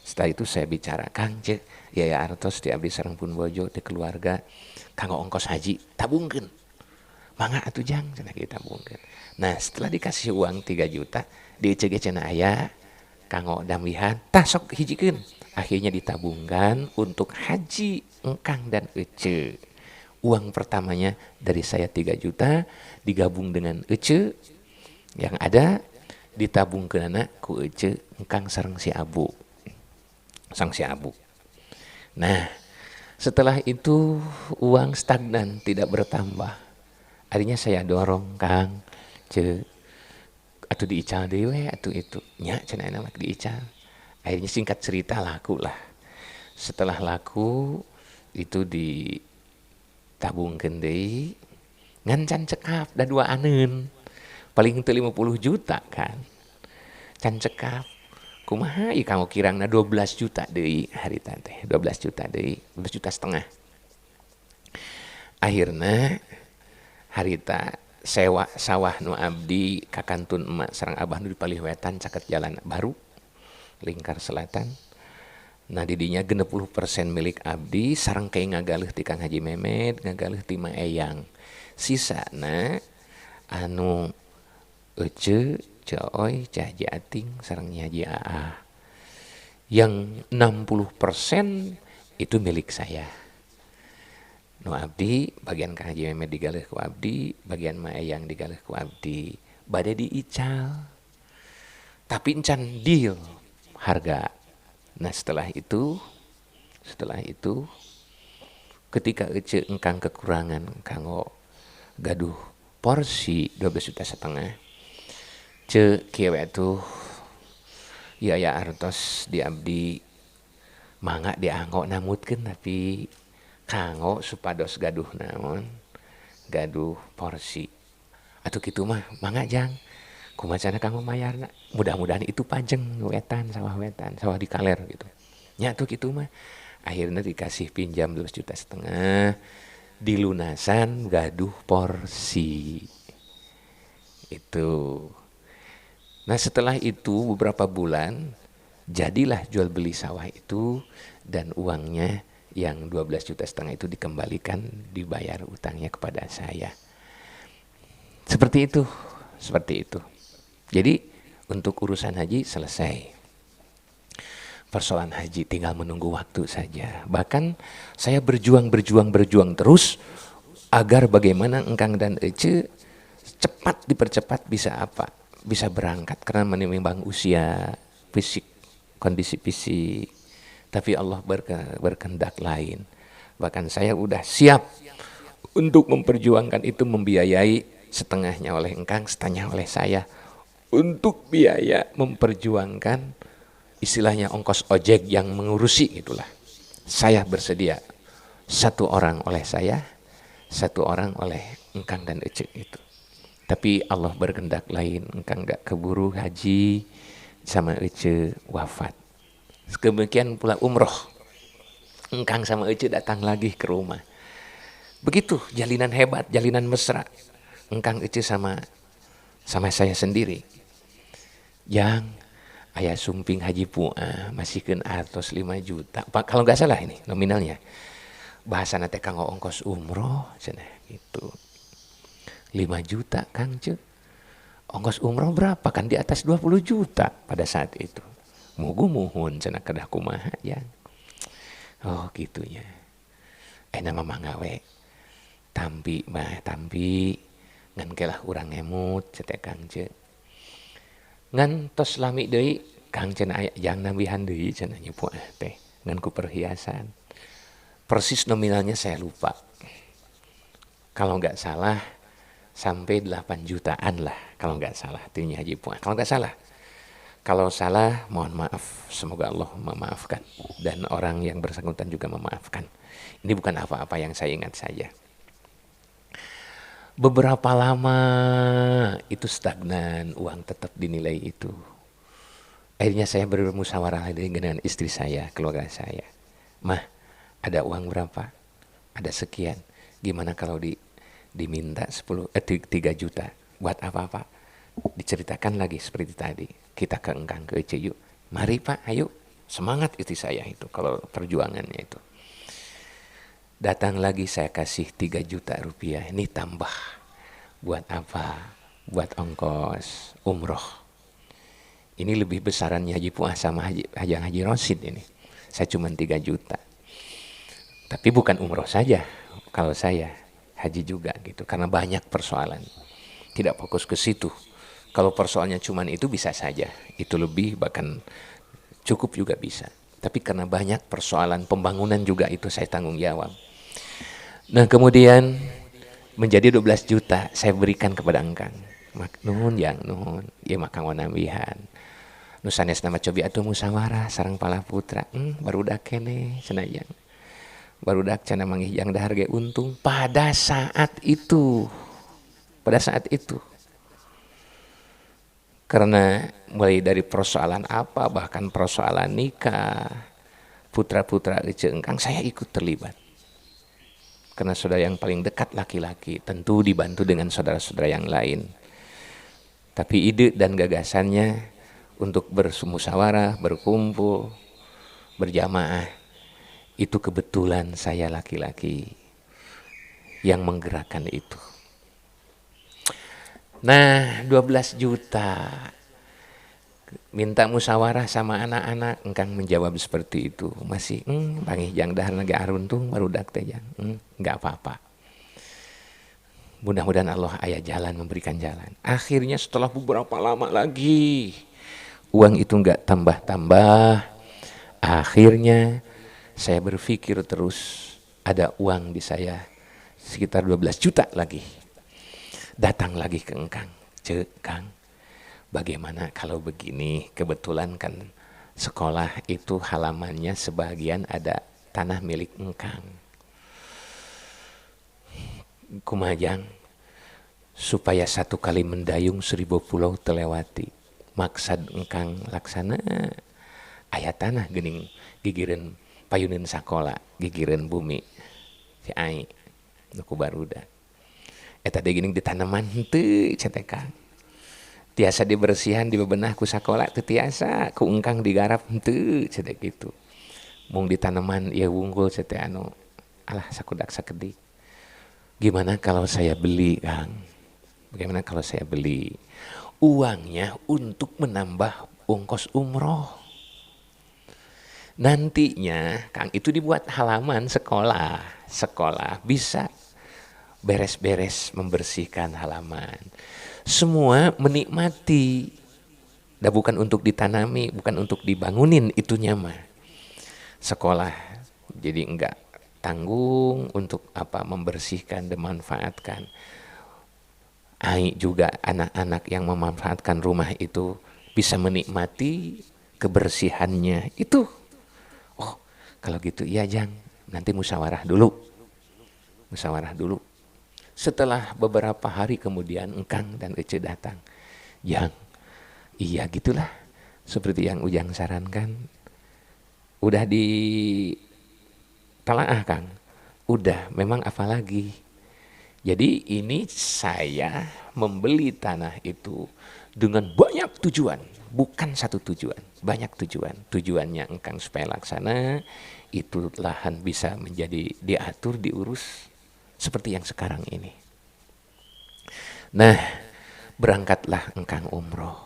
Setelah itu saya bicara, Kang cek, ya artos di abdi sareng pun bojo di keluarga, kanggo ongkos haji tabungkeun. Mangga atuh jang cenah kita tabungkeun. Nah, setelah dikasih uang 3 juta, dieuceuk cenah aya kanggo dambihan, tah sok hijikeun. Akhirnya ditabungkan untuk haji engkang dan ece. Uang pertamanya dari saya 3 juta digabung dengan ece yang ada ditabungkeunana ku ece engkang sareng si abu. Sang si abu. Nah, setelah itu uang stagnan tidak bertambah. Akhirnya saya dorong, Kang, atuh diical deui we atuh itu. Nya cenah nama diical. Akhirnya singkat cerita laku lah. Setelah laku itu ditabungkeun deui ngan can cekap da 2 aneun. Paling teu 50 juta kan. Can cekap. Kumaha ieu kanggo kirangna 12 juta deui harita teh, 12 juta deui, 12 juta setengah. Akhirna harita sewa sawah nu abdi ka kantun emak sareng abah nu di Palihwetan caket jalan baru lingkar selatan. Nah didinya 60% milik abdi sareng kae ngagaleuh ti Kang Haji Memet, ngagaleuh ti Ma Eyang. Sisana anu ece Coy, Cah Haji Ating, sareng Haji Aa. Yang 60% itu milik saya. Nu abdi, bagian Kang Haji Memet digaleuh ku abdi, bagian Ma Eyang digaleuh ku abdi. Bade diical. Tapi encan deal harga. Nah setelah itu ketika ece engkang kekurangan kanggo gaduh porsi 12 juta setengah. Cek kieu tuh ya artos di abdi mangga dianggo namutkeun tapi kanggo supados gaduh naon gaduh porsi atuh kitu mah mangga jang kumacana kanggo mayarna mudah-mudahan itu pajeng wetan sawah di kaler gitu nya tuh kitu mah akhirnya dikasih pinjam 12 juta setengah dilunasan gaduh porsi itu. Nah setelah itu beberapa bulan jadilah jual beli sawah itu dan uangnya yang 12 juta setengah itu dikembalikan dibayar utangnya kepada saya. Seperti itu. Jadi untuk urusan haji selesai. Persoalan haji tinggal menunggu waktu saja. Bahkan saya berjuang terus agar bagaimana engkang dan ece cepat dipercepat bisa apa? Bisa berangkat karena menimbang usia fisik, kondisi fisik. Tapi Allah berkehendak lain. Bahkan saya udah siap untuk memperjuangkan itu membiayai setengahnya oleh engkang, setengahnya oleh saya. Untuk biaya memperjuangkan istilahnya ongkos ojek yang mengurusi itulah. Saya bersedia 1 orang oleh saya, 1 orang oleh engkang dan ece itu. Tapi Allah berkehendak lain, engkang gak keburu haji sama ece wafat. Demikian pula umroh, engkang sama ece datang lagi ke rumah. Begitu jalinan hebat, jalinan mesra, engkang ece sama saya sendiri. Yang aya sumping haji puah masihkeun artos 5 juta. Kalau gak salah ini nominalnya. Bahasana teh kanggo ongkos umroh cenah gitu. 5 juta Kang Cek. Ongkos umroh berapa kan di atas 20 juta pada saat itu. Mugu muhun cenah kedah kumaha ya. Oh gitunya. Nama mangga we. Tampi ngan kelah urang ngemut cetek Kang Cek. Ngan tos lami deui Kang cenah aya jang nambihan deui cenah nyepu teh ngan ku perhiasan. Persis nominalnya saya lupa. Kalau enggak salah sampai 8 jutaan lah kalau nggak salah. Tinya Haji Puan. Kalau nggak salah. Kalau salah, mohon maaf. Semoga Allah memaafkan. Dan orang yang bersangkutan juga memaafkan. Ini bukan apa-apa yang saya ingat saja. Beberapa lama itu stagnan, uang tetap dinilai itu. Akhirnya saya bermusyawarah dengan istri saya, keluarga saya. Mah, ada uang berapa? Ada sekian. Gimana kalau diminta 3 juta? Buat apa-apa? Diceritakan lagi seperti tadi. Kita ke Engkang, ke Ece, yuk. Mari Pak, ayo. Semangat istri saya itu, kalau perjuangannya itu. Datang lagi saya kasih 3 juta rupiah. Ini tambah. Buat apa? Buat ongkos umroh. Ini lebih besarannya Haji Puah sama Haji Rosid ini. Saya cuma 3 juta. Tapi bukan umroh saja. Kalau saya, haji juga gitu. Karena banyak persoalan. Tidak fokus ke situ. Kalau persoalannya cuma itu bisa saja. Itu lebih bahkan cukup juga bisa. Tapi karena banyak persoalan pembangunan juga itu saya tanggung jawab. Nah kemudian menjadi 12 juta saya berikan kepada Engkang. Nuhun yang nuhun. Ya makang wanabihan. Nusanes nama cobi atuh musyawarah sareng pala putra. Barudak kene cenayang. Barudak cenah manggih jang dahar ge untung pada saat itu. Pada saat itu. Karena mulai dari persoalan apa, bahkan persoalan nikah, putra-putra Ece Engkang, saya ikut terlibat. Karena saudara yang paling dekat laki-laki, tentu dibantu dengan saudara-saudara yang lain. Tapi ide dan gagasannya untuk bermusyawarah, berkumpul, berjamaah, itu kebetulan saya laki-laki yang menggerakkan itu. Nah 12 juta minta musyawarah sama anak-anak, Engkang menjawab seperti itu. Masih bangih jang dahar lagi aruntung barudak teh jang. Enggak apa-apa. Mudah-mudahan Allah aya jalan, memberikan jalan. Akhirnya setelah beberapa lama lagi uang itu enggak tambah-tambah. Akhirnya saya berpikir terus, ada uang di saya sekitar 12 juta lagi. Datang lagi ke Engkang, Cek Kang, bagaimana kalau begini? Kebetulan kan sekolah itu halamannya sebagian ada tanah milik Engkang. Kumajang, supaya 1 kali mendayung 1000 pulau terlewati. Maksud Engkang laksana aya tanah geuning gigireun payuneun sakola, gigireun bumi si ai nuku barudak. Eta geuning ditanaman henteu cetekan. Tiasa dibersihan dibebenah ku sakola teu tiasa, ku Engkang digarap henteu cetek kitu. Mung ditanaman ieu wungkul cetek anu alah sakudak sakedik. Gimana kalau saya beli, Kang? Bagaimana kalau saya beli? Uangnya untuk menambah ongkos umroh. Nantinya, Kang, itu dibuat halaman sekolah. Sekolah bisa beres-beres membersihkan halaman. Semua menikmati. Dan bukan untuk ditanami, bukan untuk dibangunin itunya mah. Sekolah. Jadi enggak tanggung untuk apa membersihkan dan memanfaatkan. Ai juga anak-anak yang memanfaatkan rumah itu bisa menikmati kebersihannya itu. Oh, kalau gitu iya Jang, nanti musyawarah dulu. Musyawarah dulu. Setelah beberapa hari kemudian Engkang dan Ece datang. Jang, iya gitulah. Seperti yang Ujang sarankan. Udah ditelaah Kang. Udah, memang apa lagi? Jadi ini saya membeli tanah itu dengan banyak tujuan. Bukan satu tujuan, banyak tujuan. Tujuannya Engkang supaya laksana, itu lahan bisa menjadi diatur, diurus seperti yang sekarang ini. Nah, berangkatlah Engkang umroh.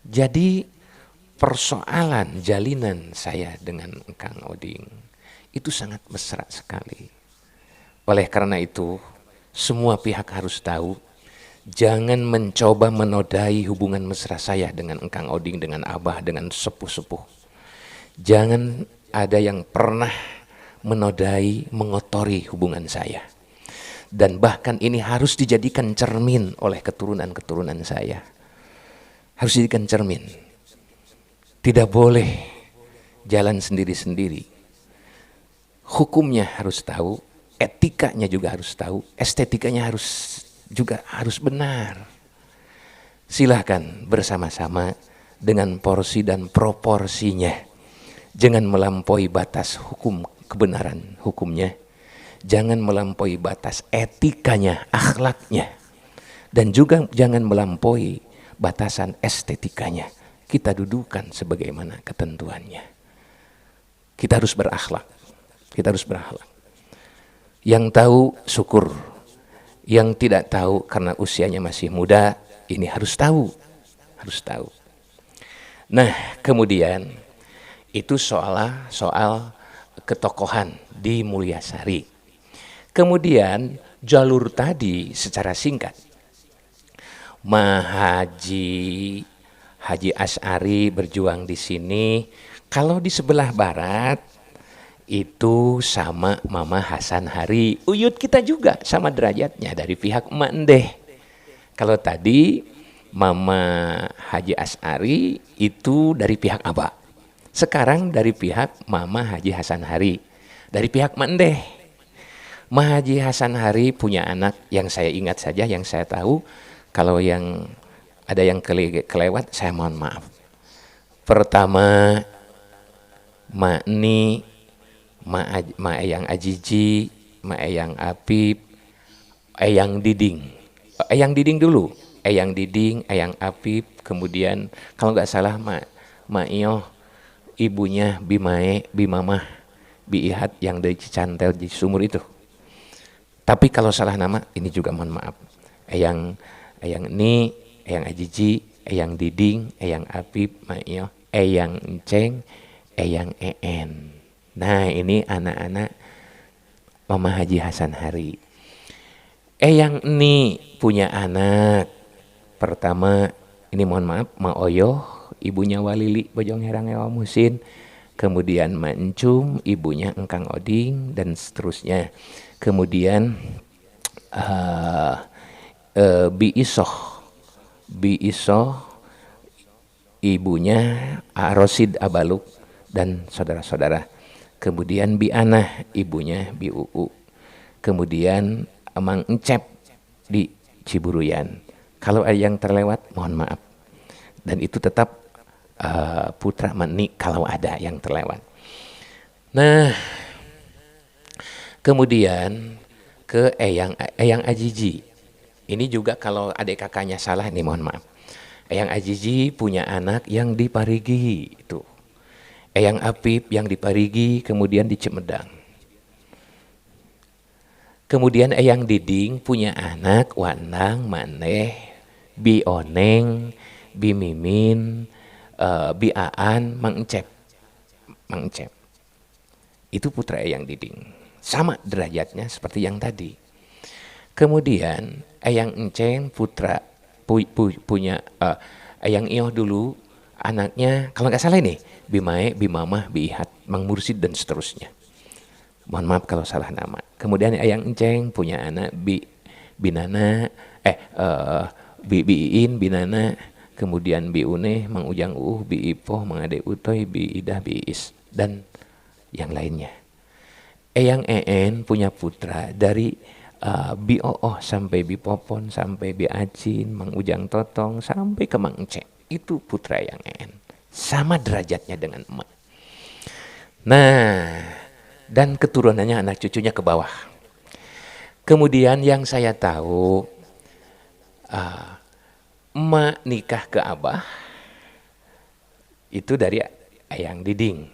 Jadi persoalan jalinan saya dengan Engkang Oding itu sangat mesra sekali. Oleh karena itu, semua pihak harus tahu, jangan mencoba menodai hubungan mesra saya dengan Engkang Oding, dengan Abah, dengan sepuh-sepuh. Jangan ada yang pernah menodai, mengotori hubungan saya. Dan bahkan ini harus dijadikan cermin oleh keturunan-keturunan saya. Harus dijadikan cermin. Tidak boleh jalan sendiri-sendiri. Hukumnya harus tahu, etikanya juga harus tahu, estetikanya juga harus benar. Silahkan bersama-sama dengan porsi dan proporsinya. Jangan melampaui batas hukum kebenaran hukumnya. Jangan melampaui batas etikanya, akhlaknya. Dan juga jangan melampaui batasan estetikanya. Kita dudukan sebagaimana ketentuannya. Kita harus berakhlak. Kita harus berakhlak. Yang tahu syukur. Yang tidak tahu karena usianya masih muda, ini harus tahu. Harus tahu. Nah, kemudian itu soal ketokohan di Mulyasari. Kemudian jalur tadi secara singkat. Haji Asy'ari berjuang di sini. Kalau di sebelah barat itu sama Mama Hasan Hari. Uyut kita juga sama derajatnya dari pihak Emak Endeh. Kalau tadi Mama Haji Asy'ari itu dari pihak Abah. Sekarang dari pihak Mama Haji Hasan Hari. Dari pihak Emak Endeh. Ma Haji Hasan Hari punya anak yang saya ingat saja, yang saya tahu. Kalau yang ada yang kelewat, saya mohon maaf. Pertama, Ma Ni, Ma Eyang Ajiji, Ma Eyang Apip, Eyang Diding. Eyang Diding dulu. Eyang Diding, Eyang Apip, kemudian kalau nggak salah Ma Iyo, ibunya Bimae, Bimamah, Biihat yang dari Cicantel di Sumur itu. Tapi kalau salah nama, ini juga mohon maaf. Eyang Ni, Eyang Ajiji, Eyang Diding, Eyang Apip, Ma Iyo, Eyang Enceng, Eyang En. Nah, ini anak-anak Mama Haji Hasan Hari. Eyang Ni punya anak. Pertama, ini mohon maaf, Ma Oyo, ibunya Walili Bojong Herang Ewa Musin. Kemudian Ma Encum, ibunya Engkang Oding, dan seterusnya. Kemudian Bi Isoh, ibunya Rosid Abaluk, dan saudara-saudara. Kemudian Bi Anah, ibunya Bi Uu. Kemudian Mang Encep di Ciburuyan. Kalau ada yang terlewat, mohon maaf. Dan itu tetap putra Mani kalau ada yang terlewat. Nah, kemudian ke Eyang Ajiji. Ini juga kalau adik kakaknya salah, ini mohon maaf. Eyang Ajiji punya anak yang di Parigi itu. Eyang Apip yang di Parigi, kemudian di Cemedang. Kemudian Eyang Diding punya anak Wandang, Maneh, Bi Oneng, Bi Mimin, Bi Aan, Mang Encep. Itu putra Eyang Diding. Sama derajatnya seperti yang tadi. Kemudian Eyang Enceng punya Eyang Iyo dulu, anaknya kalau nggak salah ini Bimae, Bimamah, Biihat, Mang Mursid, dan seterusnya. Mohon maaf kalau salah nama. Kemudian Eyang Enceng punya anak Binana, Biin, Binana, kemudian Bi Uneh, Mang Ujang Bi Ipoh, Mang Ade Utoy, Bi Idah, Bi Is, dan yang lainnya. Eyang En punya putra dari Bi Oo sampai Bi Popon, sampai Bi Acin, Mang Ujang Totong, sampai ke Mang Encek. Itu putra Eyang En. Sama derajatnya dengan emak. Nah, dan keturunannya anak cucunya ke bawah. Kemudian yang saya tahu, emak nikah ke abah, itu dari Eyang Diding.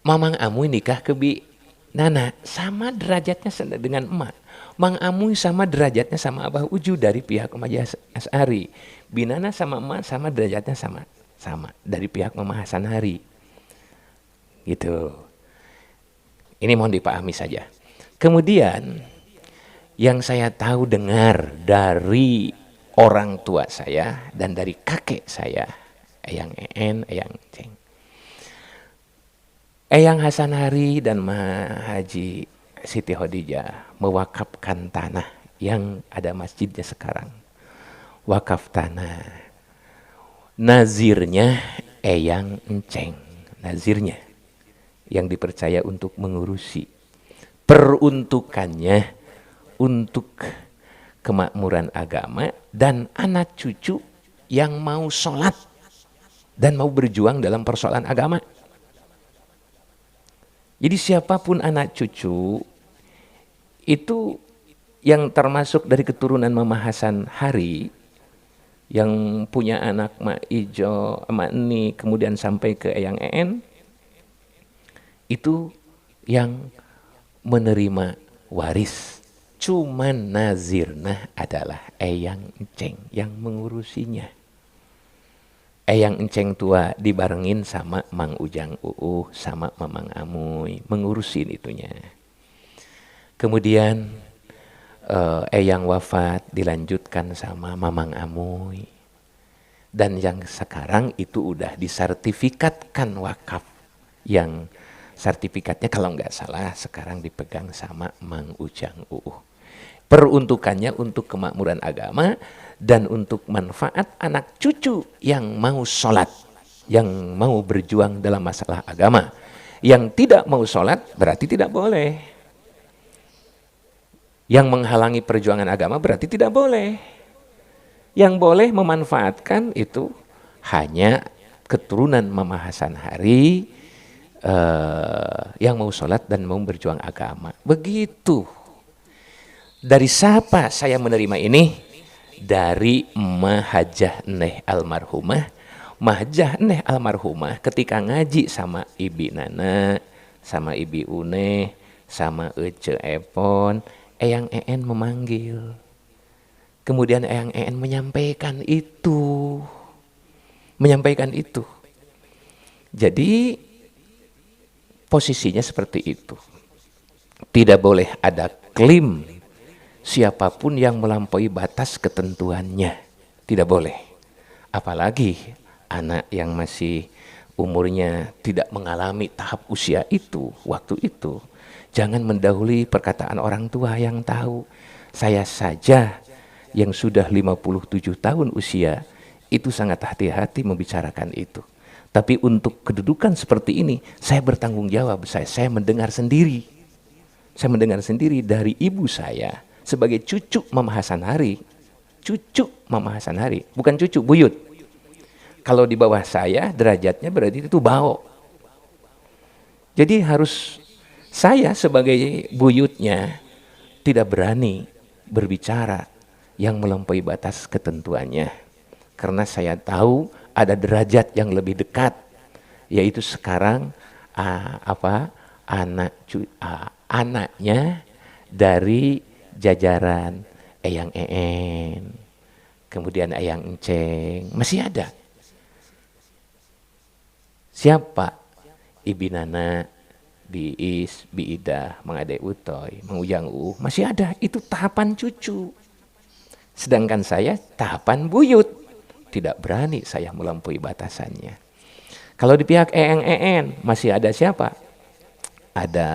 Mamang Amuy nikah ke Bi Nana, sama derajatnya dengan emak. Mang Amuy sama derajatnya sama Abah Uju dari pihak Mama Asy'ari. Binana sama emak sama derajatnya sama dari pihak Mama Hasan Hari. Gitu. Ini mohon dipahami saja. Kemudian yang saya tahu dengar dari orang tua saya dan dari kakek saya, Eyang En, Eyang Ceng. Eyang Hasan Hari dan Ma Haji Siti Khadijah mewakafkan tanah yang ada masjidnya sekarang. Wakaf tanah. nazirnya eyang enceng, nazirnya yang dipercaya untuk mengurusi. Peruntukannya untuk kemakmuran agama dan anak cucu yang mau sholat dan mau berjuang dalam persoalan agama. Jadi siapapun anak cucu itu yang termasuk dari keturunan Mama Hasan Hari, yang punya anak Mak Ijo, Mak Ni, kemudian sampai ke Eyang En, itu yang menerima waris. Cuman nazirna adalah Eyang Enceng yang mengurusinya. Eyang Enceng tua dibarengin sama Mang Ujang sama Mamang Amuy mengurusin itunya. Kemudian Eyang wafat dilanjutkan sama Mamang Amuy. Dan yang sekarang itu udah disertifikatkan wakaf. Yang sertifikatnya kalau nggak salah sekarang dipegang sama Mang Ujang Peruntukannya untuk kemakmuran agama dan untuk manfaat anak cucu yang mau sholat, yang mau berjuang dalam masalah agama. Yang tidak mau sholat berarti tidak boleh. Yang menghalangi perjuangan agama berarti tidak boleh. Yang boleh memanfaatkan itu hanya keturunan Mama Hasan Hari yang mau sholat dan mau berjuang agama. Begitu. Dari siapa saya menerima ini? Dari Mahajah Neh almarhumah. Mahajah Neh almarhumah ketika ngaji sama Ibi Nana, sama Ibi Une, sama Ece Epon, Eyang En memanggil. Kemudian Eyang En menyampaikan itu. Menyampaikan itu. Jadi posisinya seperti itu. Tidak boleh ada klaim siapapun yang melampaui batas ketentuannya. Tidak boleh. Apalagi anak yang masih umurnya tidak mengalami tahap usia itu, waktu itu. Jangan mendahului perkataan orang tua yang tahu. Saya saja yang sudah 57 tahun usia, itu sangat hati-hati membicarakan itu. Tapi untuk kedudukan seperti ini, saya bertanggung jawab. Saya mendengar sendiri. Saya mendengar sendiri dari ibu saya. Sebagai cucu Mama Hasan Hari, cucu Mama Hasan Hari, bukan cucu, buyut. Kalau di bawah saya derajatnya berarti itu bau. Jadi harus saya sebagai buyutnya tidak berani berbicara yang melampaui batas ketentuannya. Karena saya tahu ada derajat yang lebih dekat, yaitu sekarang anaknya dari jajaran Eyang En, kemudian Eyang Enceng, masih ada. Siapa? Ibi Nana, Bi Is, Bi Ida, Mang Ade Utoy, Mang Ujang masih ada. Itu tahapan cucu. Sedangkan saya tahapan buyut. Tidak berani saya melampaui batasannya. Kalau di pihak Eyang En masih ada siapa? Ada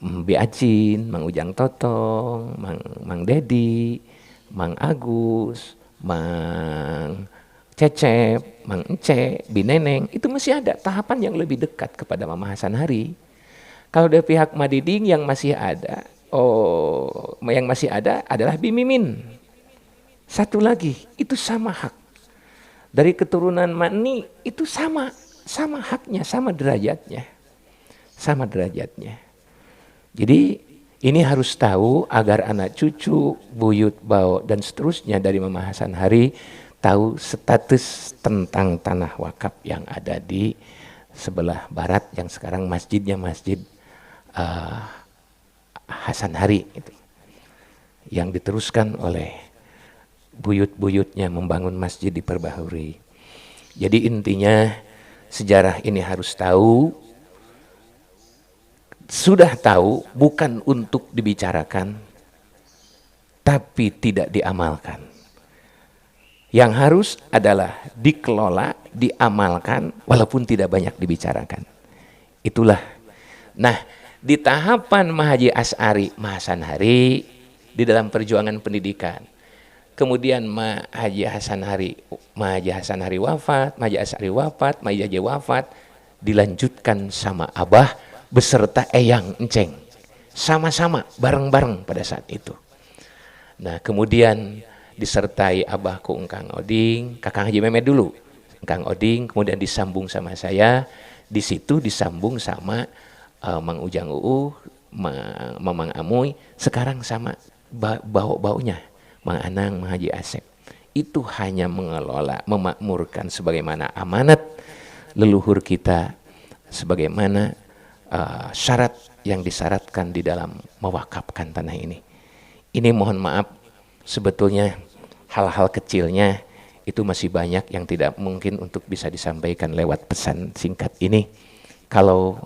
Bi Acin, Mang Ujang Totong, Mang Dedi, Mang Agus, Mang Cecep, Mang Ence, Bi Neneng, itu masih ada tahapan yang lebih dekat kepada Mama Hasan Hari. Kalau dari pihak Madiding yang masih ada, yang masih ada adalah Bi Mimin. Satu lagi, itu sama hak. Dari keturunan Mani itu sama haknya, sama derajatnya. Sama derajatnya. Jadi ini harus tahu agar anak cucu, buyut, bau, dan seterusnya dari Mama Hasan Hari tahu status tentang tanah wakaf yang ada di sebelah barat yang sekarang masjidnya Masjid Hasan Hari itu. Yang diteruskan oleh buyut-buyutnya membangun masjid di Perbaharui. Jadi intinya sejarah ini harus tahu. Sudah tahu bukan untuk dibicarakan, tapi tidak diamalkan. Yang harus adalah dikelola, diamalkan, walaupun tidak banyak dibicarakan. Itulah. Nah, di tahapan Mahaji Asy'ari, Mahasan Hari, di dalam perjuangan pendidikan, Kemudian Ma Haji Hasan Hari wafat, Ma Haji Asari wafat, Ma Haji wafat, dilanjutkan sama Abah beserta Eyang Enceng. Sama-sama, bareng-bareng pada saat itu. Nah, kemudian disertai Abahku Engkang Oding, Kakang Haji Memet dulu, Engkang Oding, kemudian disambung sama saya, di situ disambung sama Mang Ujang Mamang Amuy, sekarang sama bau-baunya Mang Anang, Mang Haji Asep. Itu hanya mengelola, memakmurkan sebagaimana amanat leluhur kita, sebagaimana syarat yang disyaratkan di dalam mewakafkan tanah ini. Ini mohon maaf, sebetulnya hal-hal kecilnya itu masih banyak yang tidak mungkin untuk bisa disampaikan lewat pesan singkat ini. Kalau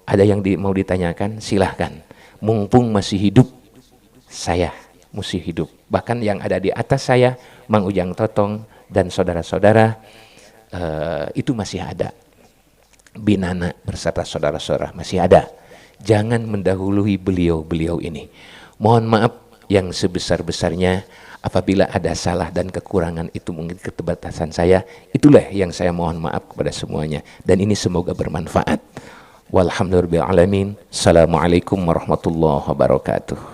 ada yang mau ditanyakan, silahkan. Mumpung masih hidup, saya mesti hidup. Bahkan yang ada di atas saya, Mang Ujang Totong dan saudara-saudara, itu masih ada. Binana berserta saudara-saudara masih ada. Jangan mendahului beliau-beliau ini. Mohon maaf yang sebesar-besarnya apabila ada salah dan kekurangan itu mungkin keterbatasan saya. Itulah yang saya mohon maaf kepada semuanya. Dan ini semoga bermanfaat. Walhamdulillahirrahmanirrahim. Assalamualaikum warahmatullahi wabarakatuh.